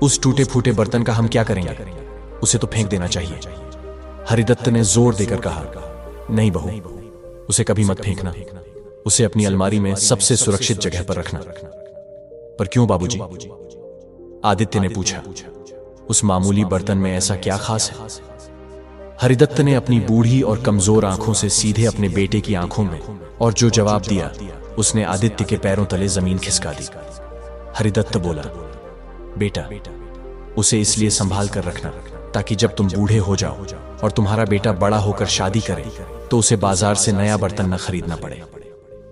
उस टूटे फूटे बर्तन का हम क्या करेंगे? उसे तो फेंक देना चाहिए। हरिदत्त ने जोर देकर कहा, नहीं बहू, उसे कभी मत फेंकना। उसे अपनी अलमारी में सबसे सुरक्षित जगह पर रखना। पर क्यों बाबूजी? आदित्य ने पूछा। उस मामूली बर्तन में ऐसा क्या खास है? हरिदत्त ने अपनी बूढ़ी और कमजोर आंखों से सीधे अपने बेटे की आंखों में और जो जवाब दिया उसने आदित्य के पैरों तले जमीन खिसका दी। हरिदत्त बोला, बेटा, उसे इसलिए संभाल कर रखना ताकि जब तुम बूढ़े हो जाओ और तुम्हारा बेटा बड़ा होकर शादी करे तो उसे बाजार से नया बर्तन न खरीदना पड़े।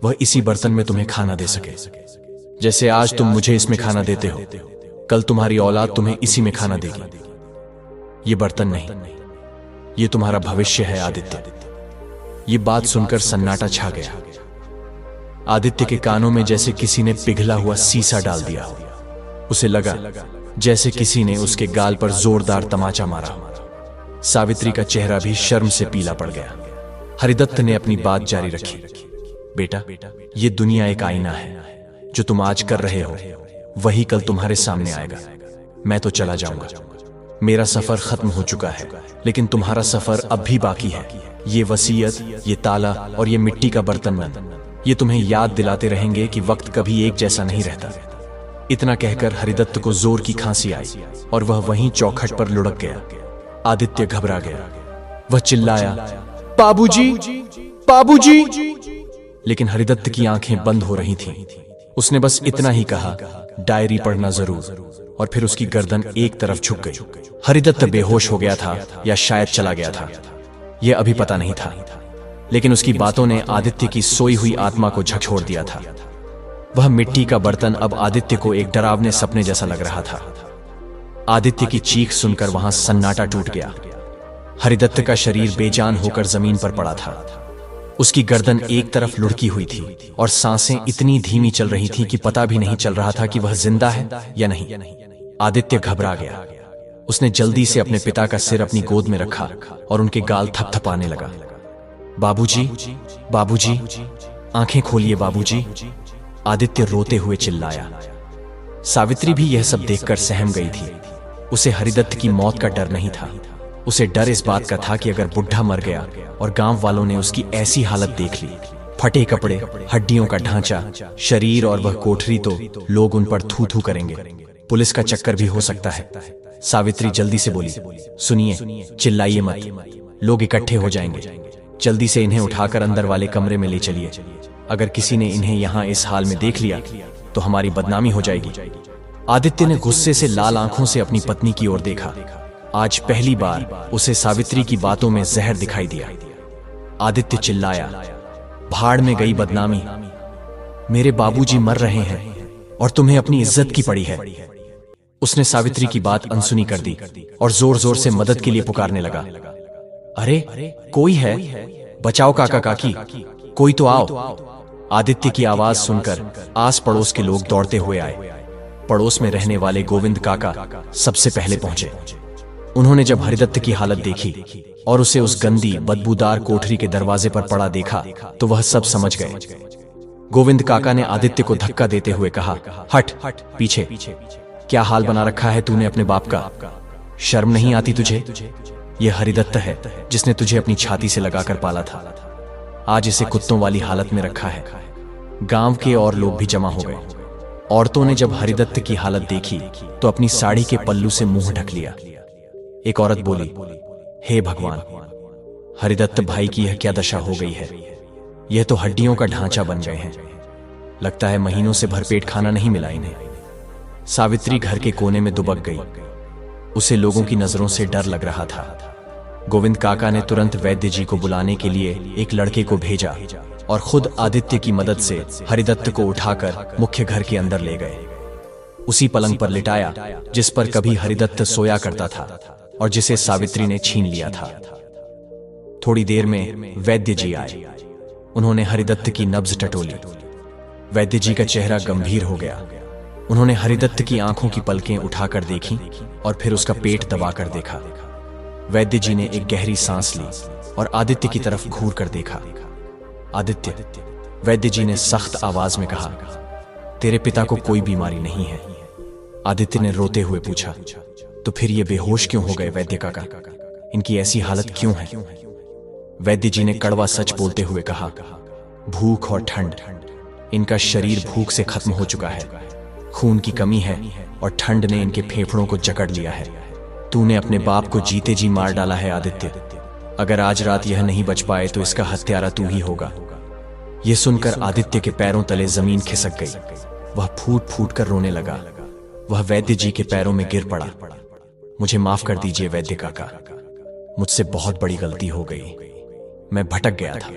वह इसी बर्तन में तुम्हें खाना दे सके। जैसे आज तुम मुझे इसमें खाना देते हो, कल तुम्हारी औलाद तुम्हें इसी में खाना देगी। ये बर्तन नहीं, ये तुम्हारा भविष्य है आदित्य। ये बात सुनकर सन्नाटा छा गया। आदित्य के कानों में जैसे किसी ने पिघला हुआ सीसा डाल दिया हो। उसे लगा जैसे किसी ने उसके गाल पर जोरदार तमाचा मारा। सावित्री का चेहरा भी शर्म से पीला पड़ गया। हरिदत्त ने अपनी बात जारी रखी, बेटा, ये दुनिया एक आईना है। जो तुम आज कर रहे हो वही कल तुम्हारे सामने आएगा। मैं तो चला जाऊंगा, मेरा सफर खत्म हो चुका है, लेकिन तुम्हारा सफर अब भी बाकी है। ये वसीयत, ये ताला और ये मिट्टी का बर्तन नंद, ये तुम्हें याद दिलाते रहेंगे कि वक्त कभी एक जैसा नहीं रहता। इतना कहकर हरिदत्त को जोर की खांसी आई और वह वहीं चौखट पर लुढ़क गया। आदित्य घबरा गया। वह चिल्लाया, बाबूजी, बाबूजी। लेकिन हरिदत्त की आंखें बंद हो रही थीं। उसने बस इतना ही कहा, डायरी पढ़ना जरूर, और फिर उसकी गर्दन एक तरफ झुक गई। हरिदत्त बेहोश हो गया था या शायद चला गया था, यह अभी पता नहीं था, लेकिन उसकी बातों ने आदित्य की सोई हुई आत्मा को झकझोर दिया था। वह मिट्टी का बर्तन अब आदित्य को एक डरावने सपने जैसा लग रहा था। आदित्य की चीख सुनकर वहां सन्नाटा टूट गया। हरिदत्त का शरीर बेजान होकर जमीन पर पड़ा था। उसकी गर्दन एक तरफ लुढ़की हुई थी और सांसें इतनी धीमी चल रही थीं कि पता भी नहीं चल रहा था कि वह जिंदा है या नहीं। आदित्य घबरा गया। उसने जल्दी से अपने पिता का सिर अपनी गोद में रखा और उनके गाल थपथपाने लगा। बाबूजी, बाबूजी, आंखें खोलिए बाबूजी, आदित्य रोते हुए चिल्लाया। सावित्री भी यह सब देखकर सहम गई थी। उसे हरिदत्त की मौत का डर नहीं था, उसे डर इस बात का था कि अगर बुढ़ा मर गया और गांव वालों ने उसकी ऐसी हालत देख ली, फटे कपड़े, हड्डियों का ढांचा, शरीर और वह कोठरी, तो लोग उन पर थू थू करेंगे। पुलिस का चक्कर भी हो सकता है। सावित्री जल्दी से बोली, सुनिए, चिल्लाइए मत, लोग इकट्ठे हो जाएंगे। जल्दी से इन्हें उठाकर अंदर वाले कमरे में ले चलिए। अगर किसी ने इन्हें यहाँ इस हाल में देख लिया तो हमारी बदनामी हो जाएगी। आदित्य ने गुस्से से लाल आंखों से अपनी पत्नी की ओर देखा। आज पहली बार उसे सावित्री की बातों में जहर दिखाई दिया। आदित्य चिल्लाया, भाड़ में गई बदनामी, मेरे बाबूजी मर रहे हैं और तुम्हें अपनी इज्जत की पड़ी है। उसने सावित्री की बात अनसुनी कर दी और जोर जोर से मदद के लिए पुकारने लगा। अरे कोई है, बचाओ काका काकी, कोई तो आओ। आदित्य की आवाज सुनकर आस पड़ोस के लोग दौड़ते हुए आए। पड़ोस में रहने वाले गोविंद काका सबसे पहले पहुंचे। उन्होंने जब हरिदत्त की हालत देखी और उसे उस गंदी बदबूदार कोठरी के दरवाजे पर पड़ा देखा तो वह सब समझ गए। गोविंद काका ने आदित्य को धक्का देते हुए कहा, हट पीछे, क्या हाल बना रखा है तूने अपने बाप का? शर्म नहीं आती तुझे? यह हरिदत्त है जिसने तुझे अपनी छाती से लगाकर पाला था, आज इसे कुत्तों वाली हालत में रखा है। गांव के और लोग भी जमा हो गए। औरतों ने जब हरिदत्त की हालत देखी तो अपनी साड़ी के पल्लू से मुंह ढक लिया। एक औरत बोली, हे भगवान, हरिदत्त भाई की यह क्या दशा हो गई है? यह तो हड्डियों का ढांचा बन गए हैं। लगता है महीनों से भरपेट खाना नहीं मिला इन्हें। सावित्री घर के कोने में दुबक गई। उसे लोगों की नजरों से डर लग रहा था। गोविंद काका ने तुरंत वैद्य जी को बुलाने के लिए एक लड़के को भेजा और खुद आदित्य की मदद से हरिदत्त को उठाकर मुख्य घर के अंदर ले गए। उसी पलंग पर लिटाया जिस पर कभी हरिदत्त सोया करता था और जिसे सावित्री ने छीन लिया था। थोड़ी देर में वैद्य जी आए। उन्होंने हरिदत्त की नब्ज टटोली। वैद्य जी का चेहरा गंभीर हो गया। उन्होंने हरिदत्त की आंखों की पलकें उठाकर देखी और फिर उसका पेट दबाकर देखा। वैद्य जी ने एक गहरी सांस ली और आदित्य की तरफ घूर कर देखा। आदित्य, वैद्य जी ने सख्त आवाज में कहा, तेरे पिता को कोई बीमारी नहीं है। आदित्य ने रोते हुए पूछा, तो फिर ये बेहोश क्यों हो गए वैद्य काका? इनकी ऐसी हालत क्यों है? वैद्य जी ने कड़वा सच बोलते हुए कहा, भूख और ठंड। इनका शरीर भूख से खत्म हो चुका है। खून की कमी है और ठंड ने इनके फेफड़ों को जकड़ लिया है। तूने अपने बाप को जीते जी मार डाला है आदित्य। अगर आज रात यह नहीं बच पाए तो इसका हत्यारा तू ही होगा। यह सुनकर आदित्य के पैरों तले जमीन खिसक गई। वह फूट फूट कर रोने लगा। वह वैद्य जी के पैरों में गिर पड़ा। मुझे माफ कर दीजिए वैद्य काका, मुझसे बहुत बड़ी गलती हो गई। मैं भटक गया था।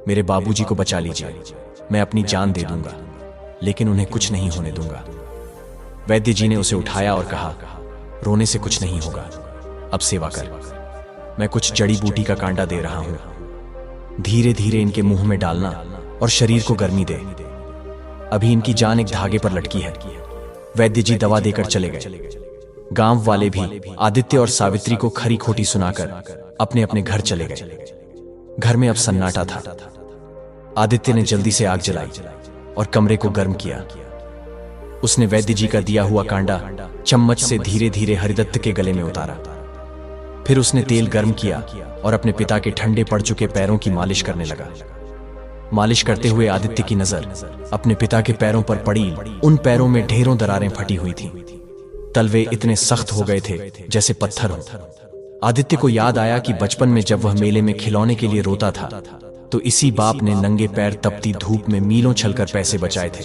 मेरे बाबूजी को बचा लीजिए। मैं अपनी जान दे दूंगा, लेकिन उन्हें कुछ नहीं होने दूंगा। वैद्य जी ने उसे उठाया और कहा, रोने से कुछ नहीं होगा, अब सेवा कर। मैं कुछ जड़ी बूटी का कांडा दे रहा हूं। धीरे धीरे इनके मुंह में डालना और शरीर को गर्मी दे। अभी इनकी जान एक धागे पर लटकी है। वैद्य जी दवा देकर चले गए। गांव वाले भी आदित्य और सावित्री को खरी खोटी सुनाकर अपने अपने घर चले गए। घर में अब सन्नाटा था। आदित्य ने जल्दी से आग जलाई और कमरे को गर्म किया। उसने वैद्य जी का दिया हुआ कांडा चम्मच से धीरे धीरे हरिदत्त के गले में उतारा। फिर उसने तेल गर्म किया और अपने पिता के ठंडे पड़ चुके पैरों की मालिश करने लगा। मालिश करते हुए आदित्य की नजर अपने पिता के पैरों पर पड़ी। उन पैरों में ढेरों दरारें फटी हुई थीं। तलवे इतने सख्त हो गए थे जैसे पत्थर हो। आदित्य को याद आया कि बचपन में जब वह मेले में खिलौने के लिए रोता था तो इसी बाप ने नंगे पैर तपती धूप में मीलों चलकर पैसे बचाए थे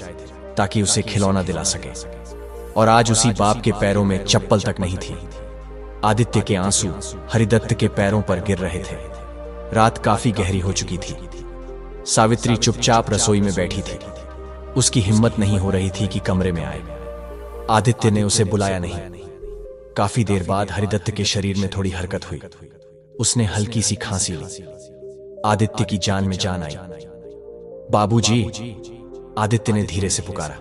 ताकि उसे खिलौना दिला सके। और आज उसी बाप के पैरों में चप्पल तक नहीं थी। आदित्य के आंसू हरिदत्त के पैरों पर गिर रहे थे। रात काफी गहरी हो चुकी थी। सावित्री चुपचाप रसोई में बैठी थी। उसकी हिम्मत नहीं हो रही थी कि कमरे में आए। आदित्य ने उसे बुलाया नहीं। काफी देर बाद हरिदत्त के शरीर में थोड़ी हरकत हुई। उसने हल्की सी खांसी ली। आदित्य की जान में जान आई। बाबूजी, आदित्य ने धीरे से पुकारा।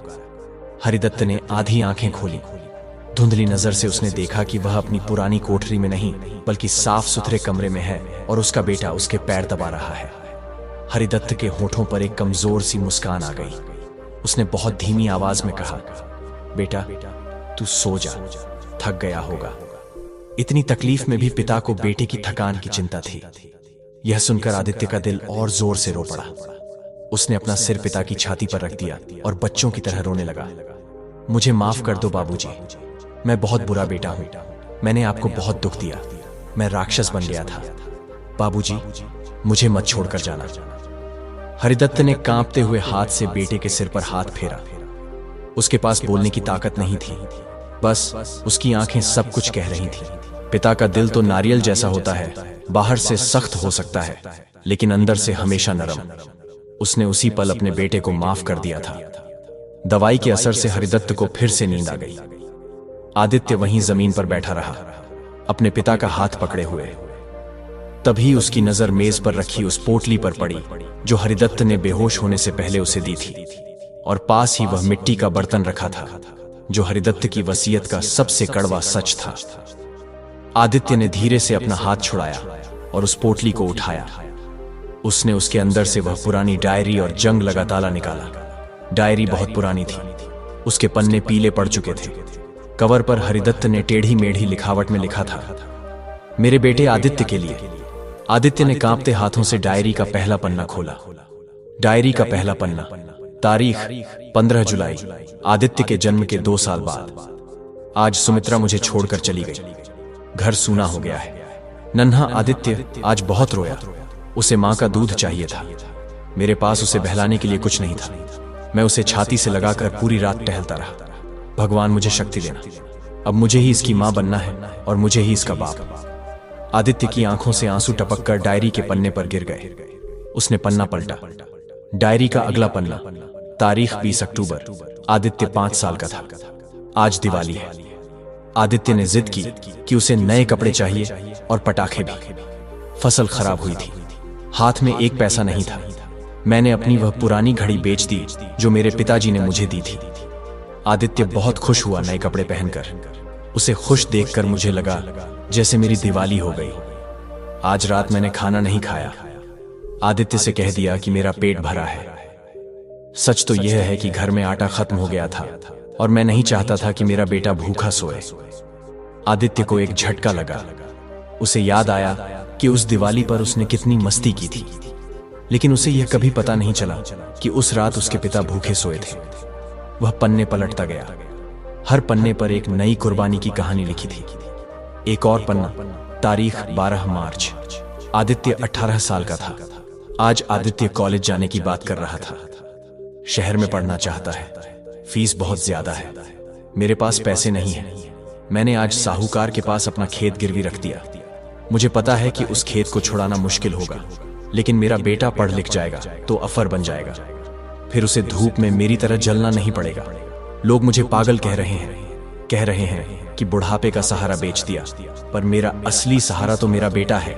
हरिदत्त ने आधी आंखें खोली। धुंधली नजर से उसने देखा कि वह अपनी पुरानी कोठरी में नहीं बल्कि साफ सुथरे कमरे में है और उसका बेटा उसके पैर दबा रहा है। हरिदत्त के होठों पर एक कमजोर सी मुस्कान आ गई। उसने बहुत धीमी आवाज में कहा, बेटा तू सो जा, थक गया होगा। इतनी तकलीफ में भी पिता को बेटे की थकान की चिंता थी। यह सुनकर आदित्य का दिल और जोर से रो पड़ा। उसने अपना सिर पिता की छाती पर रख दिया और बच्चों की तरह रोने लगा। मुझे माफ कर दो बाबूजी, मैं बहुत बुरा बेटा हूं। मैंने आपको बहुत दुख दिया। मैं राक्षस बन गया था। बाबूजी, मुझे मत छोड़कर जाना। हरिदत्त ने कांपते हुए हाथ से बेटे के सिर पर हाथ फेरा। उसके पास बोलने की ताकत नहीं थी, बस उसकी आंखें सब कुछ कह रही थी। पिता का दिल तो नारियल जैसा होता है, बाहर से सख्त हो सकता है लेकिन अंदर से हमेशा नरम। उसने उसी पल अपने बेटे को माफ कर दिया था। दवाई के असर से हरिदत्त को फिर से नींद आ गई। आदित्य वहीं जमीन पर बैठा रहा, अपने पिता का हाथ पकड़े हुए। तभी उसकी नजर मेज पर रखी उस पोटली पर पड़ी जो हरिदत्त ने बेहोश होने से पहले उसे दी थी, और पास ही वह मिट्टी का बर्तन रखा था जो हरिदत्त की वसीयत का सबसे कड़वा सच था। आदित्य ने धीरे से अपना हाथ छुड़ाया और उस पोटली को उठाया। उसने उसके अंदर से वह पुरानी डायरी और जंग लगा ताला निकाला। डायरी बहुत पुरानी थी, उसके पन्ने पीले पड़ चुके थे। कवर पर हरिदत्त ने टेढ़ी मेढ़ी लिखावट में लिखा था, मेरे बेटे आदित्य के लिए। आदित्य ने कांपते हाथों से डायरी का पहला पन्ना खोला। डायरी का पहला पन्ना, तारीख 15 जुलाई, आदित्य के जन्म के 2 साल बाद। आज सुमित्रा मुझे छोड़कर चली गई। घर सूना हो गया है। नन्हा आदित्य आज बहुत रोया। उसे मां का दूध चाहिए था। मेरे पास उसे बहलाने के लिए कुछ नहीं था। मैं उसे छाती से लगाकर पूरी रात टहलता रहा। भगवान मुझे शक्ति देना। अब मुझे ही इसकी मां बनना है और मुझे ही इसका बाप। आदित्य की आंखों से आंसू टपककर डायरी के पन्ने पर गिर गए। उसने पन्ना पलटा। डायरी का अगला पन्ना, तारीख 20 अक्टूबर, आदित्य 5 साल का था। आज दिवाली है। आदित्य ने जिद की कि उसे नए कपड़े चाहिए और पटाखे भी। फसल खराब हुई थी, हाथ में एक पैसा नहीं था। मैंने अपनी वह पुरानी घड़ी बेच दी जो मेरे पिताजी ने मुझे दी थी। आदित्य बहुत खुश हुआ नए कपड़े पहनकर। उसे खुश देखकर मुझे लगा जैसे मेरी दिवाली हो गई। आज रात मैंने खाना नहीं खाया। आदित्य से कह दिया कि मेरा पेट भरा है। सच तो यह है कि घर में आटा खत्म हो गया था और मैं नहीं चाहता था कि मेरा बेटा भूखा सोए। आदित्य को एक झटका लगा। उसे याद आया कि उस दिवाली पर उसने कितनी मस्ती की थी, लेकिन उसे यह कभी पता नहीं चला कि उस रात उसके पिता भूखे सोए थे। वह पन्ने पलटता गया। हर पन्ने पर एक नई कुर्बानी की कहानी लिखी थी। एक और पन्ना, तारीख 12 मार्च, आदित्य 18 साल का था। आज आदित्य कॉलेज जाने की बात कर रहा था। शहर में पढ़ना चाहता है, फीस बहुत ज्यादा है। मेरे पास पैसे नहीं हैं। मैंने आज साहूकार के पास अपना खेत गिरवी रख दिया। मुझे पता है कि उस खेत को छुड़ाना मुश्किल होगा, लेकिन मेरा बेटा पढ़ लिख जाएगा तो अफर बन जाएगा। फिर उसे धूप में मेरी तरह जलना नहीं पड़ेगा। लोग मुझे पागल कह रहे हैं कि बुढ़ापे का सहारा बेच दिया, पर मेरा असली सहारा तो मेरा बेटा है।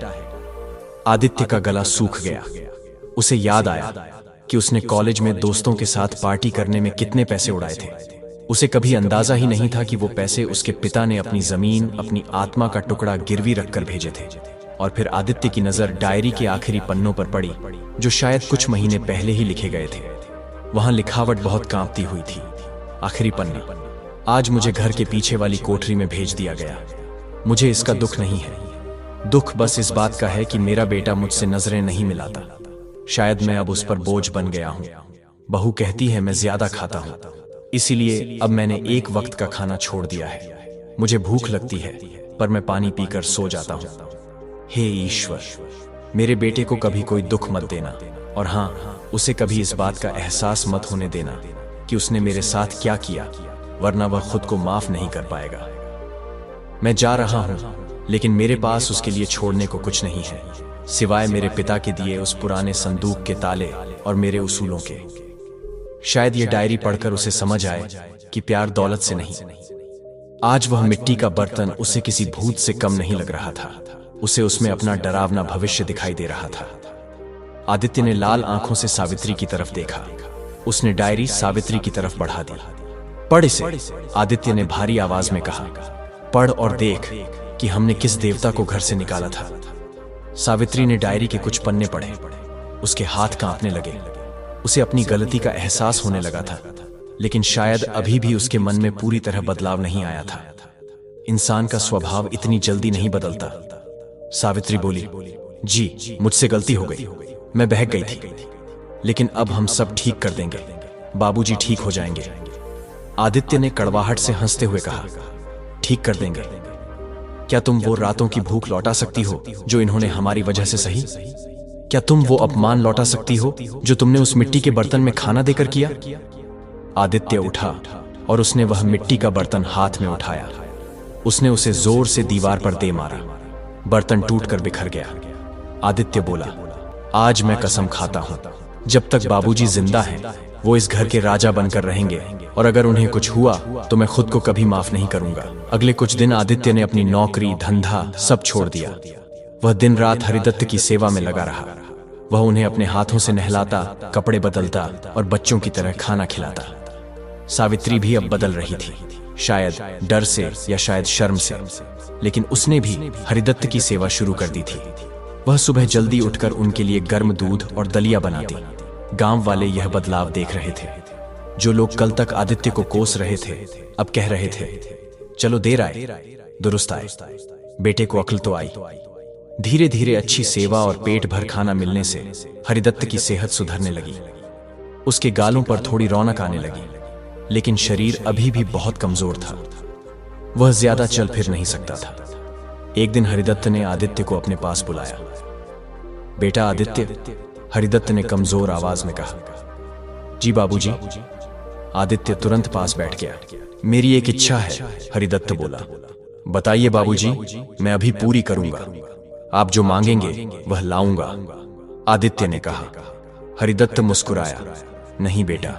आदित्य का गला सूख गया। उसे याद आया कि उसने कॉलेज में दोस्तों के साथ पार्टी करने में कितने पैसे उड़ाए थे। उसे कभी अंदाजा ही नहीं था कि वो पैसे उसके पिता ने अपनी जमीन, अपनी आत्मा का टुकड़ा गिरवी रखकर भेजे थे। और फिर आदित्य की नजर डायरी के आखिरी पन्नों पर पड़ी, जो शायद कुछ महीने पहले ही लिखे गए थे। वहां लिखावट बहुत कांपती हुई थी। आखिरी पन्ने, आज मुझे घर के पीछे वाली कोठरी में भेज दिया गया। मुझे इसका दुख नहीं है। दुख बस इस बात का है कि मेरा बेटा मुझसे नजरें नहीं मिलाता। शायद मैं अब उस पर बोझ बन गया हूं। बहू कहती है मैं ज्यादा खाता हूं, इसीलिए अब मैंने एक वक्त का खाना छोड़ दिया है। मुझे भूख लगती है, पर मैं पानी पीकर सो जाता हूं। हे ईश्वर, मेरे बेटे को कभी कोई दुख मत देना, और हां, उसे कभी इस बात का एहसास मत होने देना कि उसने मेरे साथ क्या किया, वरना वह खुद को माफ नहीं कर पाएगा। मैं जा रहा हूं, लेकिन मेरे पास उसके लिए छोड़ने को कुछ नहीं है, सिवाय मेरे पिता के दिए उस पुराने संदूक के ताले और मेरे उसूलों के। शायद ये डायरी पढ़कर उसे समझ आए कि प्यार दौलत से नहीं। आज वह मिट्टी का बर्तन उसे किसी भूत से कम नहीं लग रहा था। उसे उसमें अपना डरावना भविष्य दिखाई दे रहा था। आदित्य ने लाल आंखों से सावित्री की तरफ देखा। उसने डायरी सावित्री की तरफ बढ़ा दी। पढ़ इसे, आदित्य ने भारी आवाज में कहा। पढ़ और देख कि हमने किस देवता को घर से निकाला था। सावित्री ने डायरी के कुछ पन्ने पढ़े। उसके हाथ कांपने लगे। उसे अपनी गलती का एहसास होने लगा था, लेकिन शायद अभी भी उसके मन में पूरी तरह बदलाव नहीं आया था। इंसान का स्वभाव इतनी जल्दी नहीं बदलता। सावित्री बोली, जी मुझसे गलती हो गई, मैं बहक गई थी, लेकिन अब हम सब ठीक कर देंगे। बाबूजी ठीक हो जाएंगे। आदित्य ने कड़वाहट से हंसते हुए कहा, ठीक कर देंगे? क्या तुम वो रातों की भूख लौटा सकती हो जो इन्होंने हमारी वजह से सही? क्या तुम वो अपमान लौटा सकती हो जो तुमने उस मिट्टी के बर्तन में खाना देकर किया? आदित्य उठा और उसने वह मिट्टी का बर्तन हाथ में उठाया। उसने उसे जोर से दीवार पर दे मारा। बर्तन टूटकर बिखर गया। आदित्य बोला, आज मैं कसम खाता हूं, जब तक बाबूजी जिंदा हैं, वो इस घर के राजा बनकर रहेंगे, और अगर उन्हें कुछ हुआ तो मैं खुद को कभी माफ नहीं करूंगा। अगले कुछ दिन आदित्य ने अपनी नौकरी, धंधा सब छोड़ दिया। वह दिन रात हरिदत्त की सेवा में लगा रहा। वह उन्हें अपने हाथों से नहलाता, कपड़े बदलता और बच्चों की तरह खाना खिलाता। सावित्री भी अब बदल रही थी, शायद डर से या शायद शर्म से, लेकिन उसने भी हरिदत्त की सेवा शुरू कर दी थी। वह सुबह जल्दी उठकर उनके लिए गर्म दूध और दलिया बनाती। गांव वाले यह बदलाव देख रहे थे। जो लोग कल तक आदित्य को कोस रहे थे, अब कह रहे थे, चलो देर आए दुरुस्त आए। बेटे को अक्ल तो आई। धीरे धीरे अच्छी सेवा और पेट भर खाना मिलने से हरिदत्त की सेहत सुधरने लगी। उसके गालों पर थोड़ी रौनक आने लगी, लेकिन शरीर अभी भी बहुत कमजोर था। वह ज्यादा चल फिर नहीं सकता था। एक दिन हरिदत्त ने आदित्य को अपने पास बुलाया। बेटा आदित्य, हरिदत्त ने कमजोर आवाज में कहा। जी बाबूजी। आदित्य तुरंत पास बैठ गया। मेरी एक इच्छा है, हरिदत्त बोला। बताइए बाबूजी, मैं अभी पूरी करूंगा। आप जो मांगेंगे वह लाऊंगा, आदित्य ने कहा। हरिदत्त मुस्कुराया। नहीं बेटा,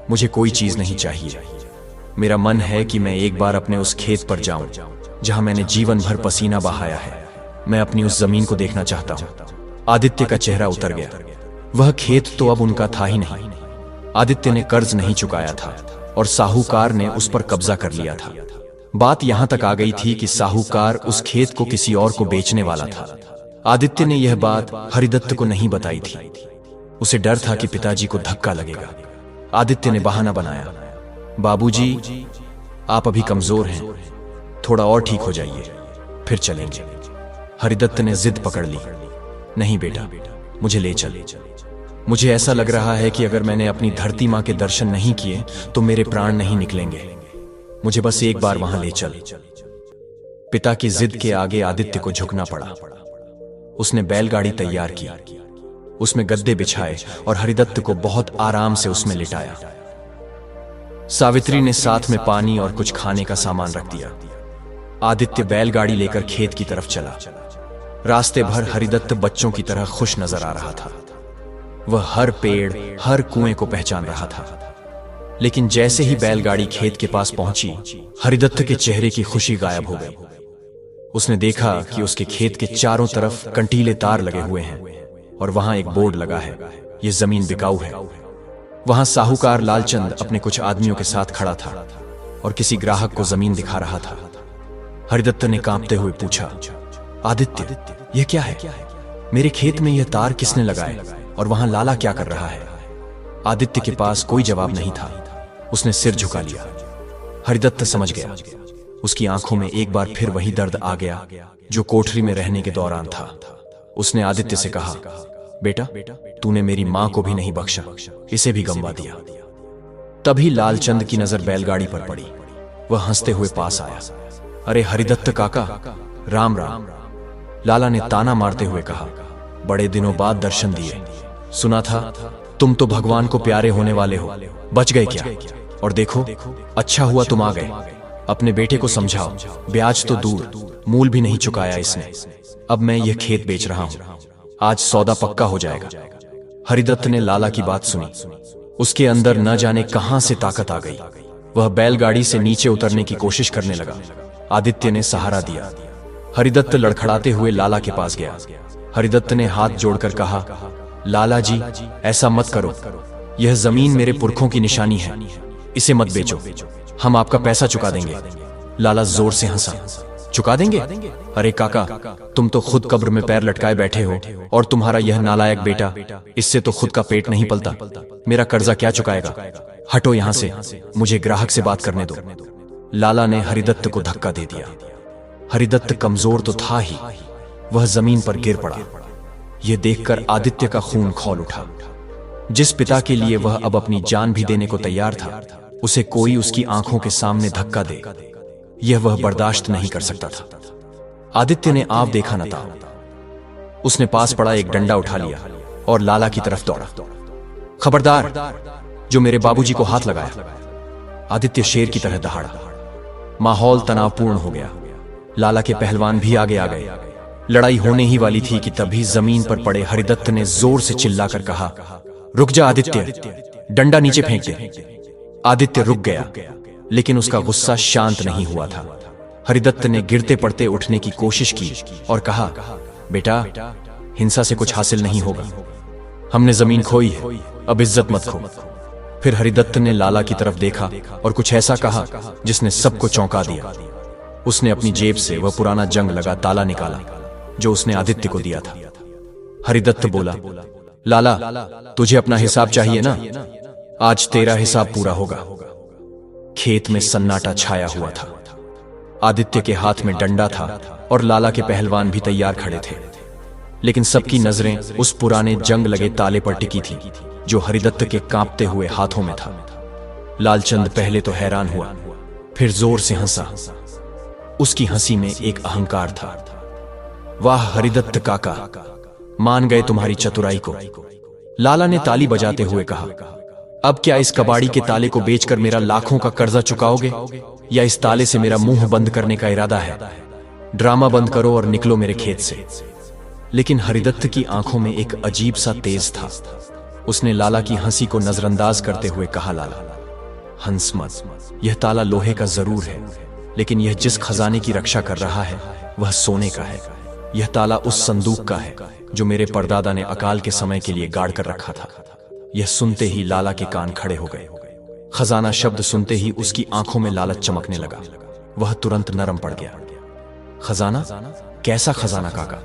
मुझे कोई चीज नहीं चाहिए। मेरा मन है कि मैं एक बार अपने उस खेत पर जाऊं जहां मैंने जीवन भर पसीना बहाया है। मैं अपनी उस जमीन को देखना चाहता हूं। आदित्य का चेहरा उतर गया। वह खेत तो अब उनका था ही नहीं। आदित्य ने कर्ज नहीं चुकाया था और साहूकार ने उस पर कब्जा कर लिया था। बात यहां तक आ गई थी कि साहूकार उस खेत को किसी और को बेचने वाला था। आदित्य ने यह बात हरिदत्त को नहीं बताई थी। उसे डर था कि पिताजी को धक्का लगेगा। आदित्य ने बहाना बनाया, बाबूजी, आप अभी कमजोर हैं, थोड़ा और ठीक हो जाइए, फिर चलेंगे। हरिदत्त ने जिद पकड़ ली। नहीं बेटा, मुझे ले चल। मुझे ऐसा लग रहा है कि अगर मैंने अपनी धरती मां के दर्शन नहीं किए तो मेरे प्राण नहीं निकलेंगे। मुझे बस एक बार वहां ले चल। पिता की जिद के आगे आदित्य को झुकना पड़ा। उसने बैलगाड़ी तैयार की, उसमें गद्दे बिछाए और हरिदत्त को बहुत आराम से उसमें लिटाया। सावित्री ने साथ में पानी और कुछ खाने का सामान रख दिया। आदित्य बैलगाड़ी लेकर खेत की तरफ चला। रास्ते भर हरिदत्त बच्चों की तरह खुश नजर आ रहा था। वह हर पेड़, हर कुएं को पहचान रहा था। लेकिन जैसे ही बैलगाड़ी खेत के पास पहुंची, हरिदत्त के चेहरे की खुशी गायब हो गई। उसने देखा कि उसके खेत के चारों तरफ कंटीले तार लगे हुए हैं और वहां एक बोर्ड लगा है, यह जमीन बिकाऊ है। वहां साहूकार लालचंद अपने कुछ आदमियों के साथ खड़ा था और किसी ग्राहक को जमीन दिखा रहा था। हरिदत्त ने कांपते हुए पूछा, आदित्य, यह क्या है? मेरे खेत में यह तार किसने लगाए और वहां लाला क्या कर रहा है? आदित्य के पास कोई जवाब नहीं था। उसने सिर झुका लिया। हरिदत्त समझ गया। उसकी आंखों में एक बार फिर वही दर्द आ गया जो कोठरी में रहने के दौरान था। उसने आदित्य से कहा, बेटा, तूने मेरी मां को भी नहीं बख्शा, इसे भी गंवा दिया। तभी लालचंद की नजर बैलगाड़ी पर पड़ी। वह हंसते हुए पास आया। अरे हरिदत्त काका, राम राम। लाला ने ताना मारते हुए कहा, बड़े दिनों बाद दर्शन दिए। सुना था तुम तो भगवान को प्यारे होने वाले हो, बच गए क्या? और देखो, अच्छा हुआ तुम आ गए। अपने बेटे को समझाओ, ब्याज तो दूर, मूल भी नहीं चुकाया इसने। अब मैं यह खेत बेच रहा हूं, आज सौदा पक्का हो जाएगा। हरिदत्त ने लाला की बात सुनी। उसके अंदर न जाने कहां से ताकत आ गई। वह बैलगाड़ी से नीचे उतरने की कोशिश करने लगा। आदित्य ने सहारा दिया। हरिदत्त लड़खड़ाते हुए लाला के पास गया। हरिदत्त ने हाथ जोड़कर कहा, लाला जी, ऐसा मत करो। यह जमीन मेरे पुरखों की निशानी है, इसे मत बेचो, हम आपका पैसा चुका देंगे। लाला जोर से हंसा। चुका देंगे? अरे काका, तुम तो खुद कब्र में पैर लटकाए बैठे हो और तुम्हारा यह नालायक बेटा, इससे तो खुद का पेट नहीं पलता। मेरा कर्जा क्या चुकाएगा? हटो यहां से, मुझे ग्राहक से बात करने दो। लाला ने हरिदत्त को धक्का दे दिया। हरिदत्त कमजोर तो था ही, वह जमीन पर गिर पड़ा। यह देखकर आदित्य का खून खौल उठा। जिस पिता के लिए वह अब अपनी जान भी देने को तैयार था, उसे कोई उसकी आंखों के सामने धक्का दे, यह वह बर्दाश्त नहीं कर सकता था। आदित्य ने आप देखा न था। उसने पास पड़ा एक डंडा उठा लिया और लाला की तरफ दौड़ा। खबरदार, जो मेरे बाबूजी को हाथ लगाया। आदित्य शेर की तरह दहाड़ा। माहौल तनावपूर्ण हो गया। लाला के पहलवान भी आगे आ गए। लड़ाई होने ही वाली थी कि तभी जमीन पर पड़े हरिदत्त ने जोर से चिल्लाकर कहा, रुक जा आदित्य, डंडा नीचे फेंक दे। आदित्य रुक गया, लेकिन उसका गुस्सा शांत नहीं हुआ था। हरिदत्त ने गिरते पड़ते उठने की कोशिश की और कहा, बेटा, हिंसा से कुछ हासिल नहीं होगा। हमने जमीन खोई है, अब इज्जत मत खो। फिर हरिदत्त ने लाला की तरफ देखा और कुछ ऐसा कहा जिसने सबको चौंका दिया। उसने अपनी जेब से वह पुराना जंग लगा ताला निकाला जो उसने आदित्य को दिया था। हरिदत्त बोला, लाला, तुझे अपना हिसाब चाहिए ना? आज तेरा हिसाब पूरा होगा। खेत में सन्नाटा छाया हुआ था। आदित्य के हाथ में डंडा था और लाला के पहलवान भी तैयार खड़े थे, लेकिन सबकी नजरें उस पुराने जंग लगे ताले पर टिकी थी जो हरिदत्त के कांपते हुए हाथों में था। लालचंद पहले तो हैरान हुआ, फिर जोर से हंसा। उसकी हंसी में एक अहंकार था। वाह हरिदत्त काका, मान गए तुम्हारी चतुराई को। लाला ने ताली बजाते हुए कहा, अब क्या इस कबाड़ी के ताले को बेचकर मेरा लाखों का कर्जा चुकाओगे, या इस ताले से मेरा मुंह बंद करने का इरादा है? ड्रामा बंद करो और निकलो मेरे खेत से। लेकिन हरिदत्त की आंखों में एक अजीब सा तेज था। उसने लाला की हंसी को नजरअंदाज करते हुए कहा, लाला, हंस मत। यह ताला लोहे का जरूर है, लेकिन यह जिस खजाने की रक्षा कर रहा है वह सोने का है। यह ताला उस संदूक का है जो मेरे परदादा ने अकाल के समय के लिए गाड़ कर रखा था। यह सुनते ही लाला के कान खड़े हो गए। खजाना शब्द सुनते ही उसकी आंखों में लालच चमकने लगा। वह तुरंत नरम पड़ गया। खजाना? कैसा खजाना काका?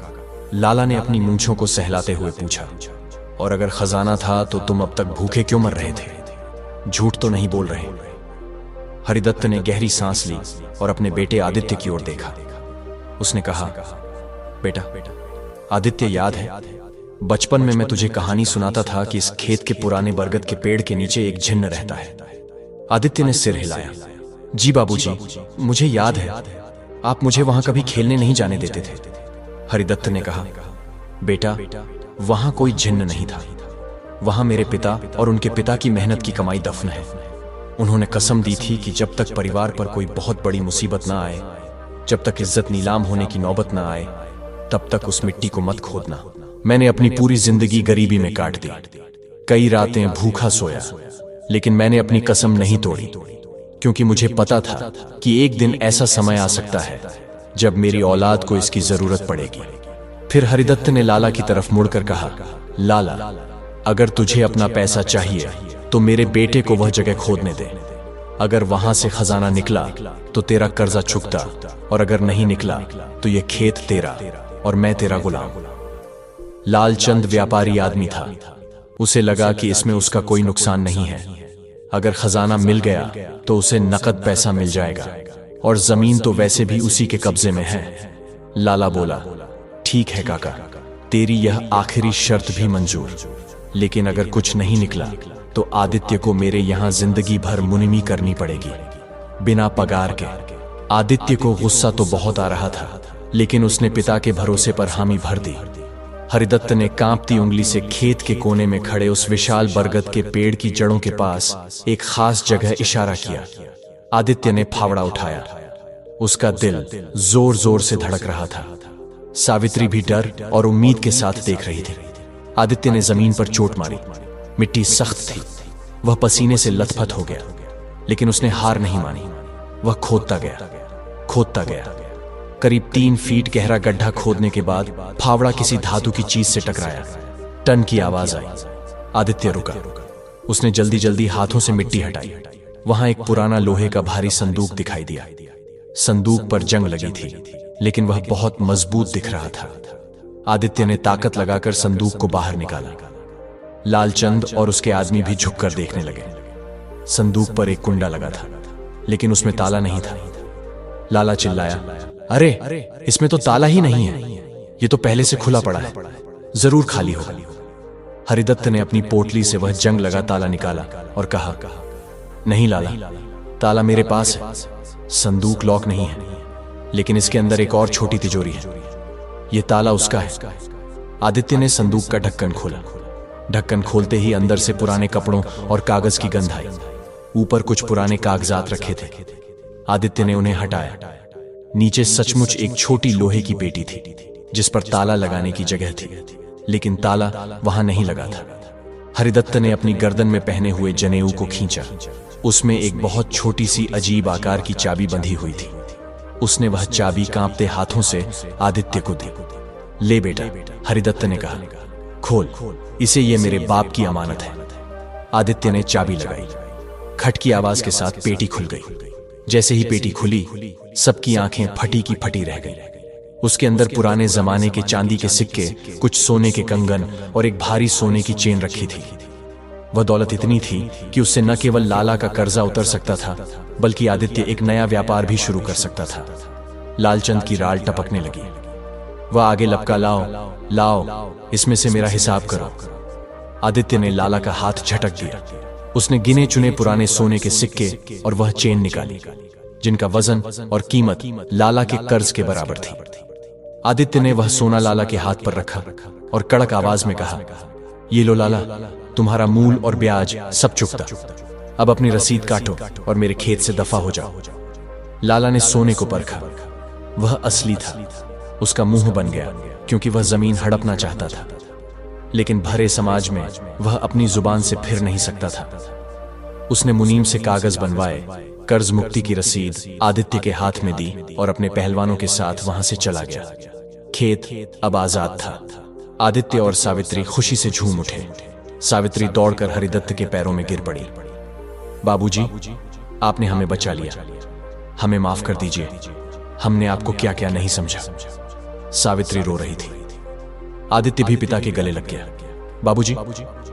लाला ने अपनी मूंछों को सहलाते हुए पूछा। और अगर खजाना था तो तुम अब तक भूखे क्यों मर रहे थे? झूठ तो नहीं बोल रहे? हरिदत्त ने गहरी सांस ली और अपने बेटे आदित्य की ओर देखा। उसने कहा, बेटा आदित्य, याद है बचपन में मैं तुझे कहानी सुनाता था कि इस खेत के पुराने बरगद के पेड़ के नीचे एक जिन्न रहता है? आदित्य ने सिर हिलाया। जी बाबूजी, मुझे याद है। आप मुझे वहां कभी खेलने नहीं जाने देते थे। हरिदत्त ने कहा, बेटा, वहां कोई जिन्न नहीं था। वहां मेरे पिता और उनके पिता की मेहनत की कमाई दफन है। उन्होंने कसम दी थी कि जब तक परिवार पर कोई बहुत बड़ी मुसीबत ना आए, जब तक इज्जत नीलाम होने की नौबत ना आए, तब तक उस मिट्टी को मत खोदना। मैंने अपनी पूरी जिंदगी गरीबी में काट दी। कई रातें भूखा सोया, लेकिन मैंने अपनी कसम नहीं तोड़ी, क्योंकि मुझे पता था कि एक दिन ऐसा समय आ सकता है जब मेरी औलाद को इसकी जरूरत पड़ेगी। फिर हरिदत्त ने लाला की तरफ मुड़कर कहा, लाला, अगर तुझे अपना पैसा चाहिए तो मेरे बेटे को वह जगह खोदने दे। अगर वहां से खजाना निकला तो तेरा कर्जा चुकता, और अगर नहीं निकला तो यह खेत तेरा और मैं तेरा गुलाम। लालचंद व्यापारी आदमी था। उसे लगा कि इसमें उसका कोई नुकसान नहीं है। अगर खजाना मिल गया तो उसे नकद पैसा मिल जाएगा, और जमीन तो वैसे भी उसी के कब्जे में है। लाला बोला, ठीक है काका, तेरी यह आखिरी शर्त भी मंजूर, लेकिन अगर कुछ नहीं निकला तो आदित्य को मेरे यहां जिंदगी भर मुनिमी करनी पड़ेगी, बिना पगार के। आदित्य को गुस्सा तो बहुत आ रहा था, लेकिन उसने पिता के भरोसे पर हामी भर दी। हरिदत्त ने कांपती उंगली से खेत के कोने में खड़े उस विशाल बरगद के पेड़ की जड़ों के पास एक खास जगह इशारा किया। आदित्य ने फावड़ा उठाया। उसका दिल जोर जोर से धड़क रहा था। सावित्री भी डर और उम्मीद के साथ देख रही थी। आदित्य ने जमीन पर चोट मारी। मिट्टी सख्त थी। वह पसीने से लथपथ हो गया, लेकिन उसने हार नहीं मानी। वह खोदता गया। करीब 3 फीट गहरा गड्ढा खोदने के बाद फावड़ा किसी धातु की चीज से टकराया। टन की आवाज आई। आदित्य रुका। उसने जल्दी जल्दी हाथों से मिट्टी हटाई। वहां एक पुराना लोहे का भारी संदूक दिखाई दिया। संदूक पर जंग लगी थी, लेकिन वह बहुत मजबूत दिख रहा था। आदित्य ने ताकत लगाकर संदूक को बाहर निकाला। लालचंद और उसके आदमी भी झुककर देखने लगे। संदूक पर एक कुंडा लगा था, लेकिन उसमें ताला नहीं था। लाला चिल्लाया, अरे, इसमें तो ताला ही नहीं है। ये तो पहले से खुला पड़ा है, जरूर खाली होगा। हरिदत्त ने अपनी पोटली से वह जंग लगा ताला निकाला और कहा, नहीं लाला, ताला मेरे पास है। संदूक लॉक नहीं है, लेकिन इसके अंदर एक और छोटी तिजोरी है। यह ताला उसका है। आदित्य ने संदूक का ढक्कन खोला। ढक्कन खोलते ही अंदर से पुराने कपड़ों और कागज की गंध आई। ऊपर कुछ पुराने कागजात रखे थे। आदित्य ने उन्हें हटाया। नीचे सचमुच एक छोटी लोहे की पेटी थी, जिस पर ताला लगाने की जगह थी, लेकिन ताला वहां नहीं लगा था। हरिदत्त ने अपनी गर्दन में पहने हुए जनेऊ को खींचा। उसमें एक बहुत छोटी सी अजीब आकार की चाबी बंधी हुई थी। उसने वह चाबी कांपते हाथों से आदित्य को दी। ले बेटा, हरिदत्त ने कहा, खोल इसे, ये मेरे बाप की अमानत है। आदित्य ने चाबी लगाई। खट की आवाज के साथ पेटी खुल गई। जैसे ही पेटी खुली, सबकी आंखें फटी की फटी रह गई। उसके अंदर पुराने जमाने के चांदी के सिक्के, कुछ सोने के कंगन और एक भारी सोने की चेन रखी थी। वह दौलत इतनी थी कि उससे न केवल लाला का कर्जा उतर सकता था, बल्कि आदित्य एक नया व्यापार भी शुरू कर सकता था। लालचंद की राल टपकने लगी। वह आगे लपका, लाओ, इसमें से मेरा हिसाब करो। आदित्य ने लाला का हाथ झटक दिया। उसने गिने चुने पुराने सोने के सिक्के और वह चेन निकाली, जिनका वजन और कीमत लाला के कर्ज के बराबर थी। आदित्य ने वह सोना लाला के हाथ पर रखा और कड़क आवाज में कहा, ये लो लाला, तुम्हारा मूल और ब्याज सब चुकता। अब अपनी रसीद काटो और मेरे खेत से दफा हो जाओ। लाला ने सोने को परखा। वह असली था। उसका मुंह बन गया, क्योंकि वह जमीन हड़पना चाहता था, लेकिन भरे समाज में वह अपनी जुबान से फिर नहीं सकता था। उसने मुनीम से कागज बनवाए, कर्ज मुक्ति की रसीद आदित्य के हाथ में दी और अपने पहलवानों के साथ वहां से चला गया। खेत अब आजाद था। आदित्य और सावित्री खुशी से झूम उठे। सावित्री दौड़कर हरिदत्त के पैरों में गिर पड़ी। बाबूजी, आपने हमें बचा लिया। हमें माफ कर दीजिए। हमने आपको क्या क्या नहीं समझा। सावित्री रो रही थी। आदित्य भी पिता के गले लग गया। बाबूजी,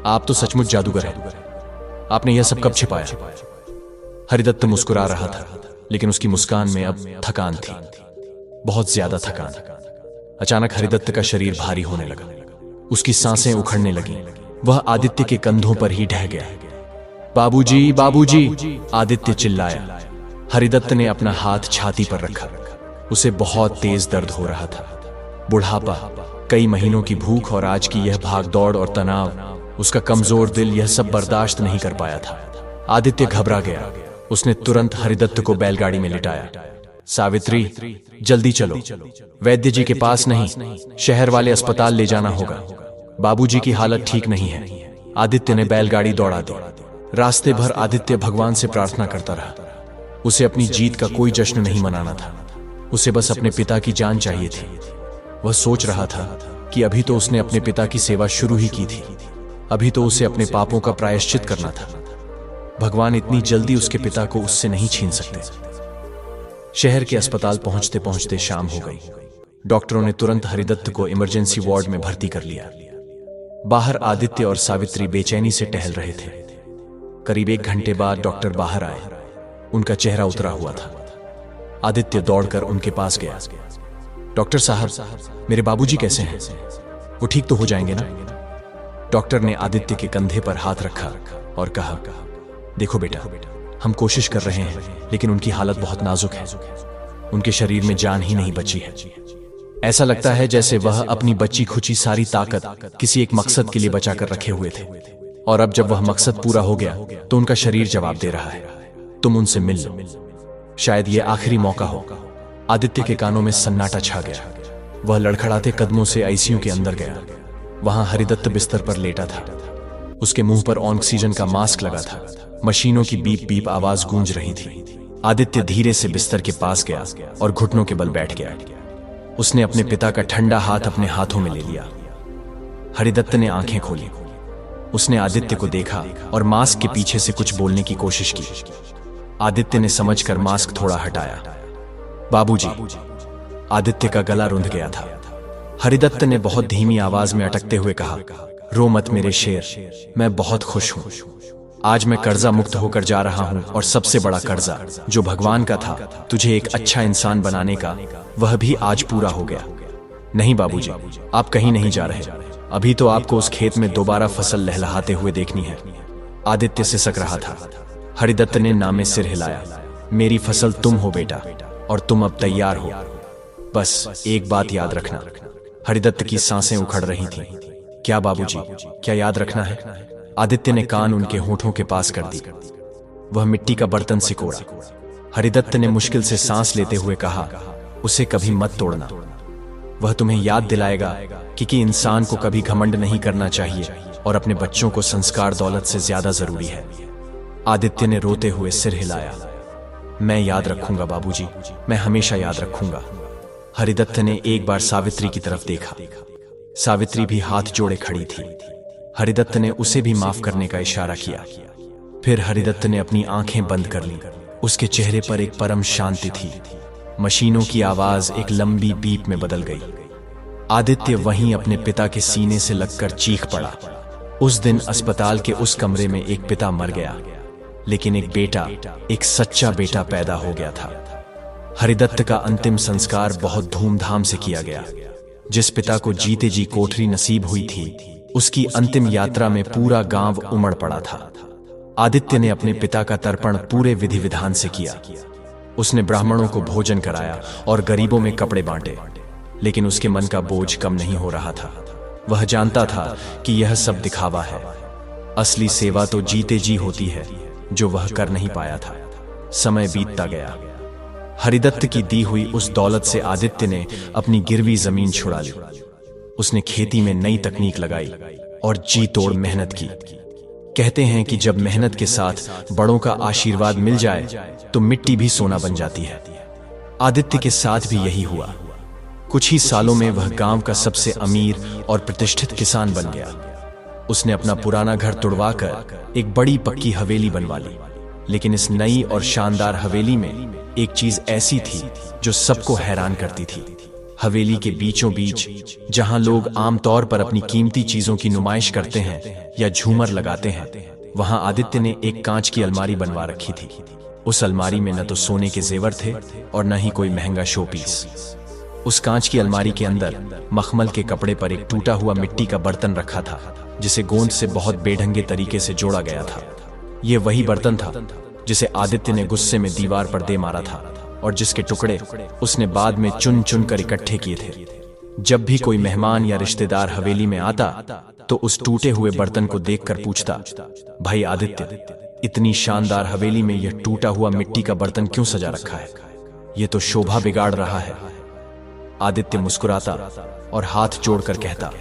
आप तो सचमुच जादूगर हैं। आपने यह सब कब छिपाया? हरिदत्त मुस्कुरा रहा था, लेकिन उसकी मुस्कान में अब थकान थी, बहुत ज्यादा थकान। अचानक हरिदत्त का शरीर भारी होने लगा। उसकी सांसें उखड़ने लगीं। वह आदित्य के कंधों पर ही ढह गया। बाबूजी, बाबूजी, आदित्य चिल्लाया। हरिदत्त ने अपना हाथ छाती पर रखा। उसे बहुत तेज दर्द हो रहा था। बुढ़ापा, कई महीनों की भूख और आज की यह भाग दौड़ और तनाव, उसका कमजोर दिल यह सब बर्दाश्त नहीं कर पाया था। आदित्य घबरा गया। उसने तुरंत हरिदत्त को बैलगाड़ी में लिटाया। सावित्री, जल्दी चलो, वैद्य जी के पास नहीं, शहर वाले अस्पताल ले जाना होगा। बाबूजी की हालत ठीक नहीं है। आदित्य ने बैलगाड़ी दौड़ा दी। रास्ते भर आदित्य भगवान से प्रार्थना करता रहा। उसे अपनी जीत का कोई जश्न नहीं मनाना था। उसे बस अपने पिता की जान चाहिए थी। वह सोच रहा था कि अभी तो उसने अपने पिता की सेवा शुरू ही की थी। अभी तो उसे अपने पापों का प्रायश्चित करना था। भगवान इतनी जल्दी उसके पिता को उससे नहीं छीन सकते। शहर के अस्पताल पहुंचते पहुंचते शाम हो गई। डॉक्टरों ने तुरंत हरिदत्त को इमरजेंसी वार्ड में भर्ती कर लिया। बाहर आदित्य और सावित्री बेचैनी से टहल रहे थे। करीब 1 घंटे बाद डॉक्टर बाहर आए। उनका चेहरा उतरा हुआ था। आदित्य दौड़कर उनके पास गया। डॉक्टर साहब, मेरे बाबूजी कैसे हैं? वो ठीक तो हो जाएंगे ना? डॉक्टर ने आदित्य के कंधे पर हाथ रखा और कहा, देखो बेटा, हम कोशिश कर रहे हैं, लेकिन उनकी हालत बहुत नाजुक है। उनके शरीर में जान ही नहीं बची है। ऐसा लगता है जैसे वह अपनी बची खुची सारी ताकत किसी एक मकसद के लिए बचा कर रखे हुए थे, और अब जब वह मकसद पूरा हो गया तो उनका शरीर जवाब दे रहा है। तुम उनसे मिल लो, शायद ये आखिरी मौका हो। आदित्य के कानों में सन्नाटा छा गया। वह लड़खड़ाते कदमों से आईसीयू के अंदर गया। वहां हरिदत्त बिस्तर पर लेटा था। उसके मुंह पर ऑक्सीजन का मास्क लगा था। मशीनों की बीप बीप आवाज गूंज रही थी। आदित्य धीरे से बिस्तर के पास गया और घुटनों के बल बैठ गया। उसने अपने पिता का ठंडा हाथ अपने हाथों में ले लिया। हरिदत्त ने आंखें खोली। उसने आदित्य को देखा और मास्क के पीछे से कुछ बोलने की कोशिश की। आदित्य ने समझकर मास्क थोड़ा हटाया। बाबूजी। आदित्य का गला रुंध गया था। हरिदत्त ने बहुत धीमी आवाज में अटकते हुए कहा, रो मत मेरे शेर, मैं बहुत खुश हूं। आज मैं कर्जा मुक्त होकर जा रहा हूं, और सबसे बड़ा कर्जा जो भगवान का था, तुझे एक अच्छा इंसान बनाने का, वह भी आज पूरा हो गया। नहीं बाबूजी, आप कहीं नहीं जा रहे। अभी तो आपको उस खेत में दोबारा फसल लहलहाते हुए देखनी है। आदित्य सिसक रहा था। हरिदत्त ने नामे सिर हिलाया। मेरी फसल तुम हो बेटा, और तुम अब तैयार हो। बस एक बात याद रखना। हरिदत्त की सांसें उखड़ रही थीं। क्या बाबूजी, क्या याद रखना है? आदित्य ने कान उनके होठों के पास कर दी। वह मिट्टी का बर्तन सिकोड़ा। हरिदत्त ने मुश्किल से सांस लेते हुए कहा, उसे कभी मत तोड़ना। वह तुम्हें याद दिलाएगा कि इंसान को कभी घमंड नहीं करना चाहिए, और अपने बच्चों को संस्कार दौलत से ज्यादा जरूरी है। आदित्य ने रोते हुए सिर हिलाया। मैं याद रखूंगा बाबूजी, मैं हमेशा याद रखूंगा। हरिदत्त ने एक बार सावित्री की तरफ देखा। सावित्री भी हाथ जोड़े खड़ी थी। हरिदत्त ने उसे भी माफ करने का इशारा किया। फिर हरिदत्त ने अपनी आंखें बंद कर लीं। उसके चेहरे पर एक परम शांति थी। मशीनों की आवाज एक लंबी बीप में बदल गई। आदित्य वहीं अपने पिता के सीने से लगकर चीख पड़ा। उस दिन अस्पताल के उस कमरे में एक पिता मर गया, लेकिन एक बेटा, एक सच्चा बेटा पैदा हो गया था। हरिदत्त का अंतिम संस्कार बहुत धूमधाम से किया गया। जिस पिता को जीते जी कोठरी नसीब हुई थी, उसकी अंतिम यात्रा में पूरा गांव उमड़ पड़ा था। आदित्य ने अपने पिता का तर्पण पूरे विधि विधान से किया। उसने ब्राह्मणों को भोजन कराया और गरीबों में कपड़े बांटे, लेकिन उसके मन का बोझ कम नहीं हो रहा था। वह जानता था कि यह सब दिखावा है। असली सेवा तो जीते जी होती है, जो वह कर नहीं पाया था। समय बीतता गया। हरिदत्त की दी हुई उस दौलत से आदित्य ने अपनी गिरवी जमीन छुड़ा ली। उसने खेती में नई तकनीक लगाई और जी तोड़ मेहनत की। कहते हैं कि जब मेहनत के साथ बड़ों का आशीर्वाद मिल जाए तो मिट्टी भी सोना बन जाती है। आदित्य के साथ भी यही हुआ। कुछ ही सालों में वह गांव का सबसे अमीर और प्रतिष्ठित किसान बन गया। उसने अपना पुराना घर तुड़वाकर एक बड़ी पक्की हवेली बनवा ली। लेकिन इस नई और शानदार हवेली में एक चीज ऐसी थी जो सबको हैरान करती थी। हवेली के बीचों बीच, जहां लोग आमतौर पर अपनी कीमती चीजों की नुमाइश करते हैं या झूमर लगाते हैं, वहां आदित्य ने एक कांच की अलमारी बनवा रखी थी। उस अलमारी में न तो सोने के जेवर थे और न ही कोई महंगा शो पीस। उस कांच की अलमारी के अंदर मखमल के कपड़े पर एक टूटा हुआ मिट्टी का बर्तन रखा था, जिसे गोंद से बहुत बेढंगे तरीके से जोड़ा गया था। यह वही बर्तन था जिसे आदित्य ने गुस्से में दीवार पर दे मारा था और जिसके टुकड़े उसने बाद में चुन चुन कर इकट्ठे किए थे। जब भी कोई मेहमान या रिश्तेदार हवेली में आता तो उस टूटे हुए बर्तन को देखकर पूछता, भाई आदित्य, इतनी शानदार हवेली में यह टूटा हुआ मिट्टी का बर्तन क्यों सजा रखा है? यह तो शोभा बिगाड़ रहा है। आदित्य मुस्कुराता और हाथ जोड़कर कहता,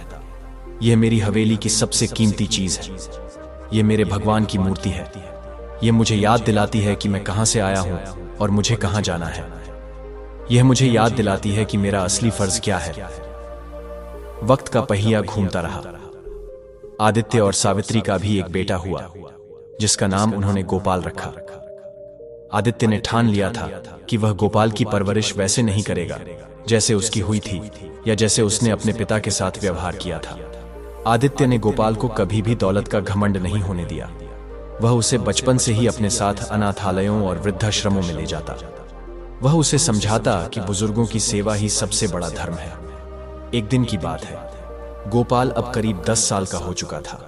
यह मेरी हवेली की सबसे कीमती चीज है। यह मेरे भगवान की मूर्ति है। यह मुझे याद दिलाती है कि मैं कहां से आया हूं और मुझे कहां जाना है। यह मुझे याद दिलाती है कि मेरा असली फर्ज क्या है। वक्त का पहिया घूमता रहा। आदित्य और सावित्री का भी एक बेटा हुआ, जिसका नाम उन्होंने गोपाल रखा। आदित्य ने ठान लिया था कि वह गोपाल की परवरिश वैसे नहीं करेगा जैसे उसकी हुई थी या जैसे उसने अपने पिता के साथ व्यवहार किया था। आदित्य ने गोपाल को कभी भी दौलत का घमंड नहीं होने दिया। वह उसे बचपन से ही अपने साथ अनाथालयों और वृद्धाश्रमों में ले जाता। वह उसे समझाता कि बुजुर्गों की सेवा ही सबसे बड़ा धर्म है। एक दिन की बात है, गोपाल अब करीब 10 साल का हो चुका था।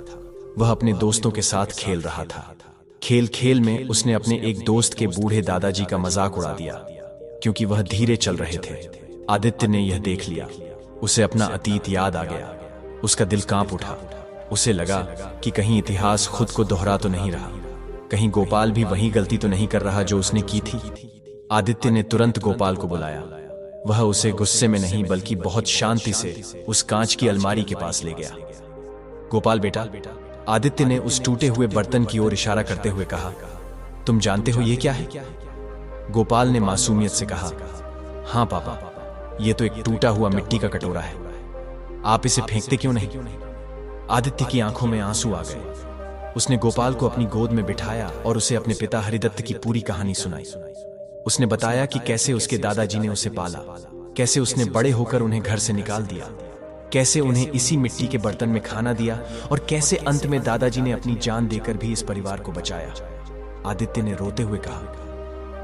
वह अपने दोस्तों के साथ खेल रहा था। खेल खेल में उसने अपने एक दोस्त के बूढ़े दादाजी का मजाक उड़ा दिया, क्योंकि वह धीरे चल रहे थे। आदित्य ने यह देख लिया। उसे अपना अतीत याद आ गया। उसका दिल कांप उठा। उसे लगा कि कहीं इतिहास खुद को दोहरा तो नहीं रहा, कहीं गोपाल भी वही गलती तो नहीं कर रहा जो उसने की थी। आदित्य ने तुरंत गोपाल को बुलाया। वह उसे गुस्से में नहीं बल्कि बहुत शांति से उस कांच की अलमारी के पास ले गया। गोपाल बेटा, आदित्य ने उस टूटे हुए बर्तन की ओर इशारा करते हुए कहा, तुम जानते हो ये क्या है? गोपाल ने मासूमियत से कहा, हाँ पापा, ये तो एक टूटा हुआ मिट्टी का कटोरा है। आप इसे फेंकते क्यों नहीं? आदित्य की आंखों में आंसू आ गए। उसने गोपाल को अपनी गोद में बिठाया और उसे अपने पिता हरिदत्त की पूरी कहानी सुनाई। उसने बताया कि कैसे उसके दादाजी ने उसे पाला, कैसे उसने बड़े होकर उन्हें घर से निकाल दिया, कैसे उन्हें इसी मिट्टी के बर्तन में खाना दिया और कैसे अंत में दादाजी ने अपनी जान देकर भी इस परिवार को बचाया। आदित्य ने रोते हुए कहा,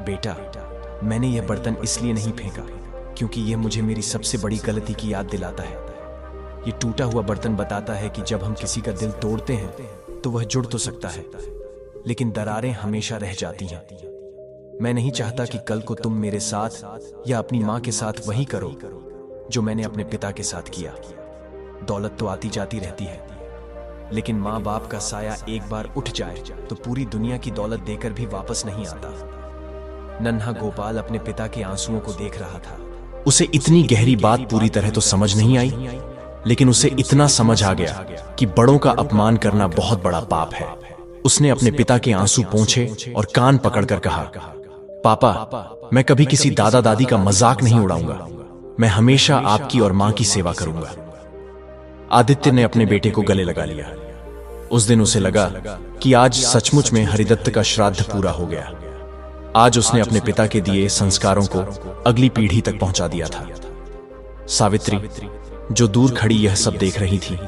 बेटा, मैंने यह बर्तन इसलिए नहीं फेंका क्योंकि यह मुझे मेरी सबसे बड़ी गलती की याद दिलाता है। ये टूटा हुआ बर्तन बताता है कि जब हम किसी का दिल तोड़ते हैं तो वह जुड़ तो सकता है, लेकिन दरारें हमेशा रह जाती हैं। मैं नहीं चाहता कि कल को तुम मेरे साथ या अपनी मां के साथ वही करो जो मैंने अपने पिता के साथ किया। दौलत तो आती जाती रहती है, लेकिन मां बाप का साया एक बार उठ जाए तो पूरी दुनिया की दौलत देकर भी वापस नहीं आता। नन्हा गोपाल अपने पिता के आंसुओं को देख रहा था। उसे इतनी गहरी बात पूरी तरह तो समझ नहीं आई, लेकिन उसे इतना समझ आ गया कि बड़ों का अपमान करना बहुत बड़ा पाप है। उसने अपने पिता के आंसू पोंछे और कान पकड़कर कहा, पापा, मैं कभी किसी दादा दादी का मजाक नहीं उड़ाऊंगा। मैं हमेशा आपकी और मां की सेवा करूंगा। आदित्य ने अपने बेटे को गले लगा लिया। उस दिन उसे लगा कि आज सचमुच में हरिदत्त का श्राद्ध पूरा हो गया। आज उसने अपने पिता के दिए संस्कारों को अगली पीढ़ी तक पहुंचा दिया था। सावित्री, जो दूर खड़ी यह सब देख रही थी,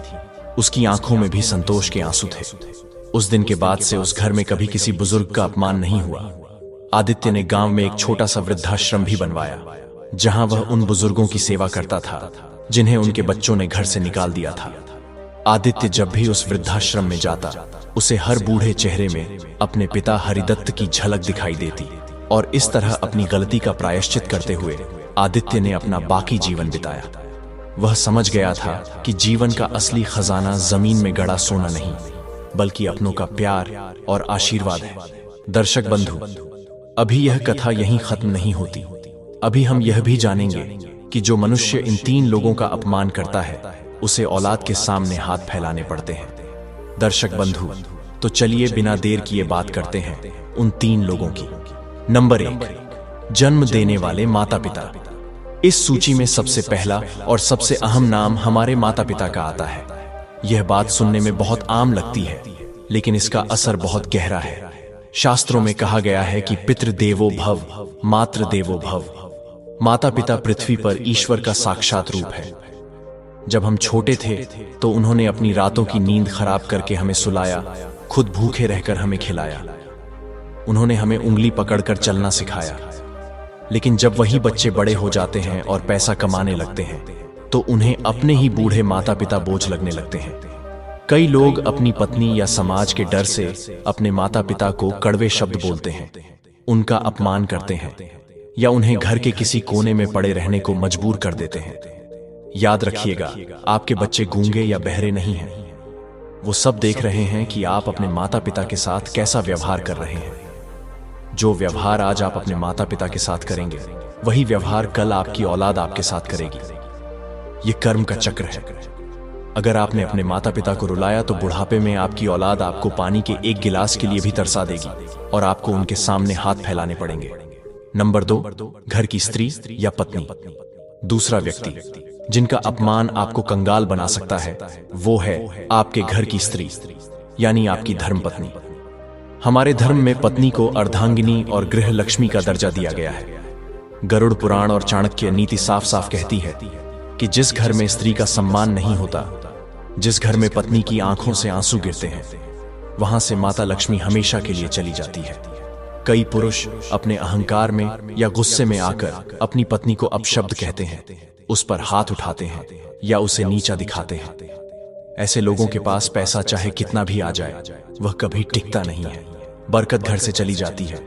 उसकी आंखों में भी संतोष के आंसू थे। उस दिन के बाद से उस घर में कभी किसी बुजुर्ग का अपमान नहीं हुआ। आदित्य ने गांव में एक छोटा सा वृद्धाश्रम भी बनवाया, जहां वह उन बुजुर्गों की सेवा करता था जिन्हें उनके बच्चों ने घर से निकाल दिया था। आदित्य जब भी उस वृद्धाश्रम में जाता, उसे हर बूढ़े चेहरे में अपने पिता हरिदत्त की झलक दिखाई देती, और इस तरह अपनी गलती का प्रायश्चित करते हुए आदित्य ने अपना बाकी जीवन बिताया। वह समझ गया था कि जीवन का असली खजाना जमीन में गड़ा सोना नहीं, बल्कि अपनों का प्यार और आशीर्वाद है। दर्शक बंधु, अभी यह कथा यहीं खत्म नहीं होती। अभी हम यह भी जानेंगे कि जो मनुष्य इन 3 लोगों का अपमान करता है, उसे औलाद के सामने हाथ फैलाने पड़ते हैं। दर्शक बंधु, तो चलिए बिना देर किए बात करते हैं उन 3 लोगों की। नंबर 1, जन्म देने वाले माता पिता। इस सूची में सबसे पहला और सबसे अहम नाम हमारे माता पिता का आता है। यह बात सुनने में बहुत आम लगती है, लेकिन इसका असर बहुत गहरा है। शास्त्रों में कहा गया है कि पितृ देवो भव, मातृ देवो भव। माता पिता पृथ्वी पर ईश्वर का साक्षात रूप है। जब हम छोटे थे तो उन्होंने अपनी रातों की नींद खराब करके हमें सुलाया, खुद भूखे रहकर हमें खिलाया। उन्होंने हमें उंगली पकड़कर चलना सिखाया। लेकिन जब वही बच्चे बड़े हो जाते हैं और पैसा कमाने लगते हैं, तो उन्हें अपने ही बूढ़े माता पिता बोझ लगने लगते हैं। कई लोग अपनी पत्नी या समाज के डर से अपने माता पिता को कड़वे शब्द बोलते हैं, उनका अपमान करते हैं, या उन्हें घर के किसी कोने में पड़े रहने को मजबूर कर देते हैं। याद रखिएगा, आपके बच्चे गूंगे या बहरे नहीं हैं। वो सब देख रहे हैं कि आप अपने माता पिता के साथ कैसा व्यवहार कर रहे हैं। जो व्यवहार आज आप अपने माता पिता के साथ करेंगे, वही व्यवहार कल आपकी औलाद आपके साथ करेगी। ये कर्म का चक्र है। अगर आपने अपने माता पिता को रुलाया तो बुढ़ापे में आपकी औलाद आपको पानी के एक गिलास के लिए भी तरसा देगी और आपको उनके सामने हाथ फैलाने पड़ेंगे। नंबर 2, घर की स्त्री या पत्नी। दूसरा व्यक्ति जिनका अपमान आपको कंगाल बना सकता है, वो है आपके घर की स्त्री, यानी आपकी धर्मपत्नी। हमारे धर्म में पत्नी को अर्धांगिनी और गृह लक्ष्मी का दर्जा दिया गया है। गरुड़ पुराण और चाणक्य नीति साफ साफ कहती है कि जिस घर में स्त्री का सम्मान नहीं होता, जिस घर में पत्नी की आंखों से आंसू गिरते हैं, वहां से माता लक्ष्मी हमेशा के लिए चली जाती है। कई पुरुष अपने अहंकार में या गुस्से में आकर अपनी पत्नी को अपशब्द कहते हैं, उस पर हाथ उठाते हैं या उसे नीचा दिखाते हैं। ऐसे लोगों के पास पैसा चाहे कितना भी आ जाए, वह कभी टिकता नहीं है। बरकत घर से चली जाती है।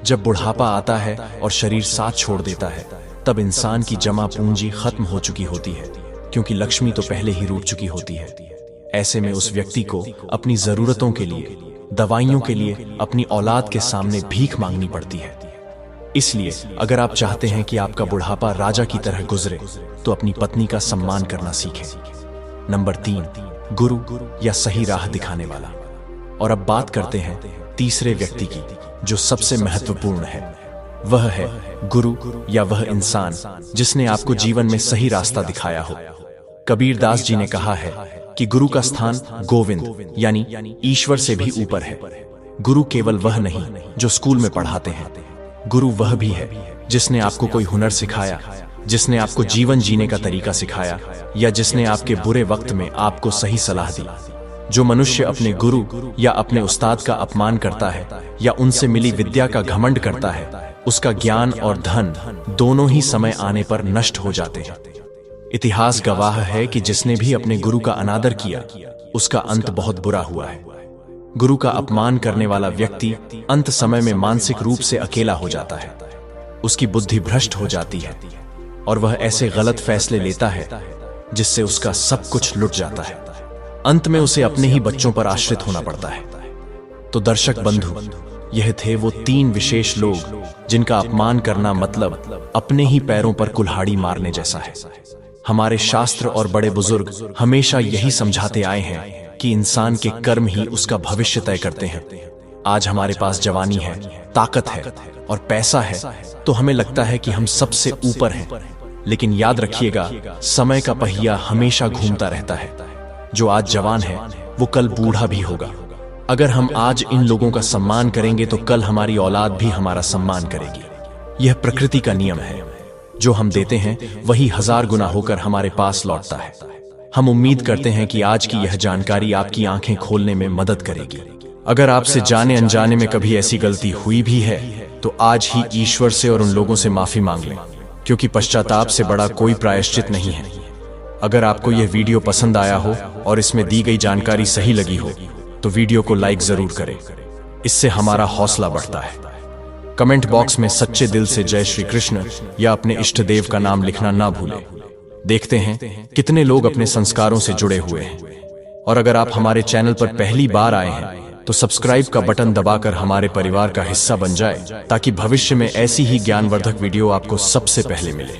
जब बुढ़ापा आता है और शरीर साथ छोड़ देता है, तब इंसान की जमा पूंजी खत्म हो चुकी होती है, क्योंकि लक्ष्मी तो पहले ही रूठ चुकी होती है। ऐसे में उस व्यक्ति को अपनी जरूरतों के लिए, दवाइयों के लिए अपनी औलाद के सामने भीख मांगनी पड़ती है। इसलिए अगर आप चाहते हैं कि आपका बुढ़ापा राजा की तरह गुजरे, तो अपनी पत्नी का सम्मान करना सीखें। नंबर 3, गुरु या सही राह दिखाने वाला। और अब बात करते हैं तीसरे व्यक्ति की, जो सबसे महत्वपूर्ण है। वह है गुरु या वह इंसान जिसने आपको जीवन में सही रास्ता दिखाया हो। कबीर दास जी ने कहा है कि गुरु का स्थान गोविंद यानी ईश्वर से भी ऊपर है। गुरु केवल वह नहीं जो स्कूल में पढ़ाते हैं, गुरु वह भी है जिसने आपको कोई हुनर सिखाया, जिसने आपको जीवन जीने का तरीका सिखाया, या जिसने आपके बुरे वक्त में आपको सही सलाह दी। जो मनुष्य अपने गुरु या अपने उस्ताद का अपमान करता है या उनसे मिली विद्या का घमंड करता है, उसका ज्ञान और धन दोनों ही समय आने पर नष्ट हो जाते हैं। इतिहास गवाह है कि जिसने भी अपने गुरु का अनादर किया, उसका अंत बहुत बुरा हुआ है। गुरु का अपमान करने वाला व्यक्ति अंत समय में मानसिक रूप से अकेला हो जाता है। उसकी बुद्धि भ्रष्ट हो जाती है और वह ऐसे गलत फैसले लेता है जिससे उसका सब कुछ लुट जाता है। अंत में उसे अपने ही बच्चों पर आश्रित होना पड़ता है। तो दर्शक बंधु, यह थे वो 3 विशेष लोग जिनका अपमान करना मतलब अपने ही पैरों पर कुल्हाड़ी मारने जैसा है। हमारे शास्त्र और बड़े बुजुर्ग हमेशा यही समझाते आए हैं कि इंसान के कर्म ही उसका भविष्य तय करते हैं। आज हमारे पास जवानी है, ताकत है और पैसा है, तो हमें लगता है कि हम सबसे ऊपर हैं। लेकिन याद रखिएगा, समय का पहिया हमेशा घूमता रहता है। जो आज जवान है, वो कल बूढ़ा भी होगा। अगर हम आज इन लोगों का सम्मान करेंगे, तो कल हमारी औलाद भी हमारा सम्मान करेगी। यह प्रकृति का नियम है। जो हम देते हैं, वही 1000 गुना होकर हमारे पास लौटता है। हम उम्मीद करते हैं कि आज की यह जानकारी आपकी आंखें खोलने में मदद करेगी। अगर आपसे जाने अनजाने में कभी ऐसी गलती हुई भी है, तो आज ही ईश्वर से और उन लोगों से माफी मांग लें, क्योंकि पश्चाताप से बड़ा कोई प्रायश्चित नहीं है। अगर आपको यह वीडियो पसंद आया हो और इसमें दी गई जानकारी सही लगी हो, तो वीडियो को लाइक जरूर करें। इससे हमारा हौसला बढ़ता है। कमेंट बॉक्स में सच्चे दिल से जय श्री कृष्ण या अपने इष्ट देव का नाम लिखना ना भूलें। देखते हैं कितने लोग अपने संस्कारों से जुड़े हुए हैं। और अगर आप हमारे चैनल पर पहली बार आए हैं, तो सब्सक्राइब का बटन दबाकर हमारे परिवार का हिस्सा बन जाए, ताकि भविष्य में ऐसी ही ज्ञानवर्धक वीडियो आपको सबसे पहले मिले।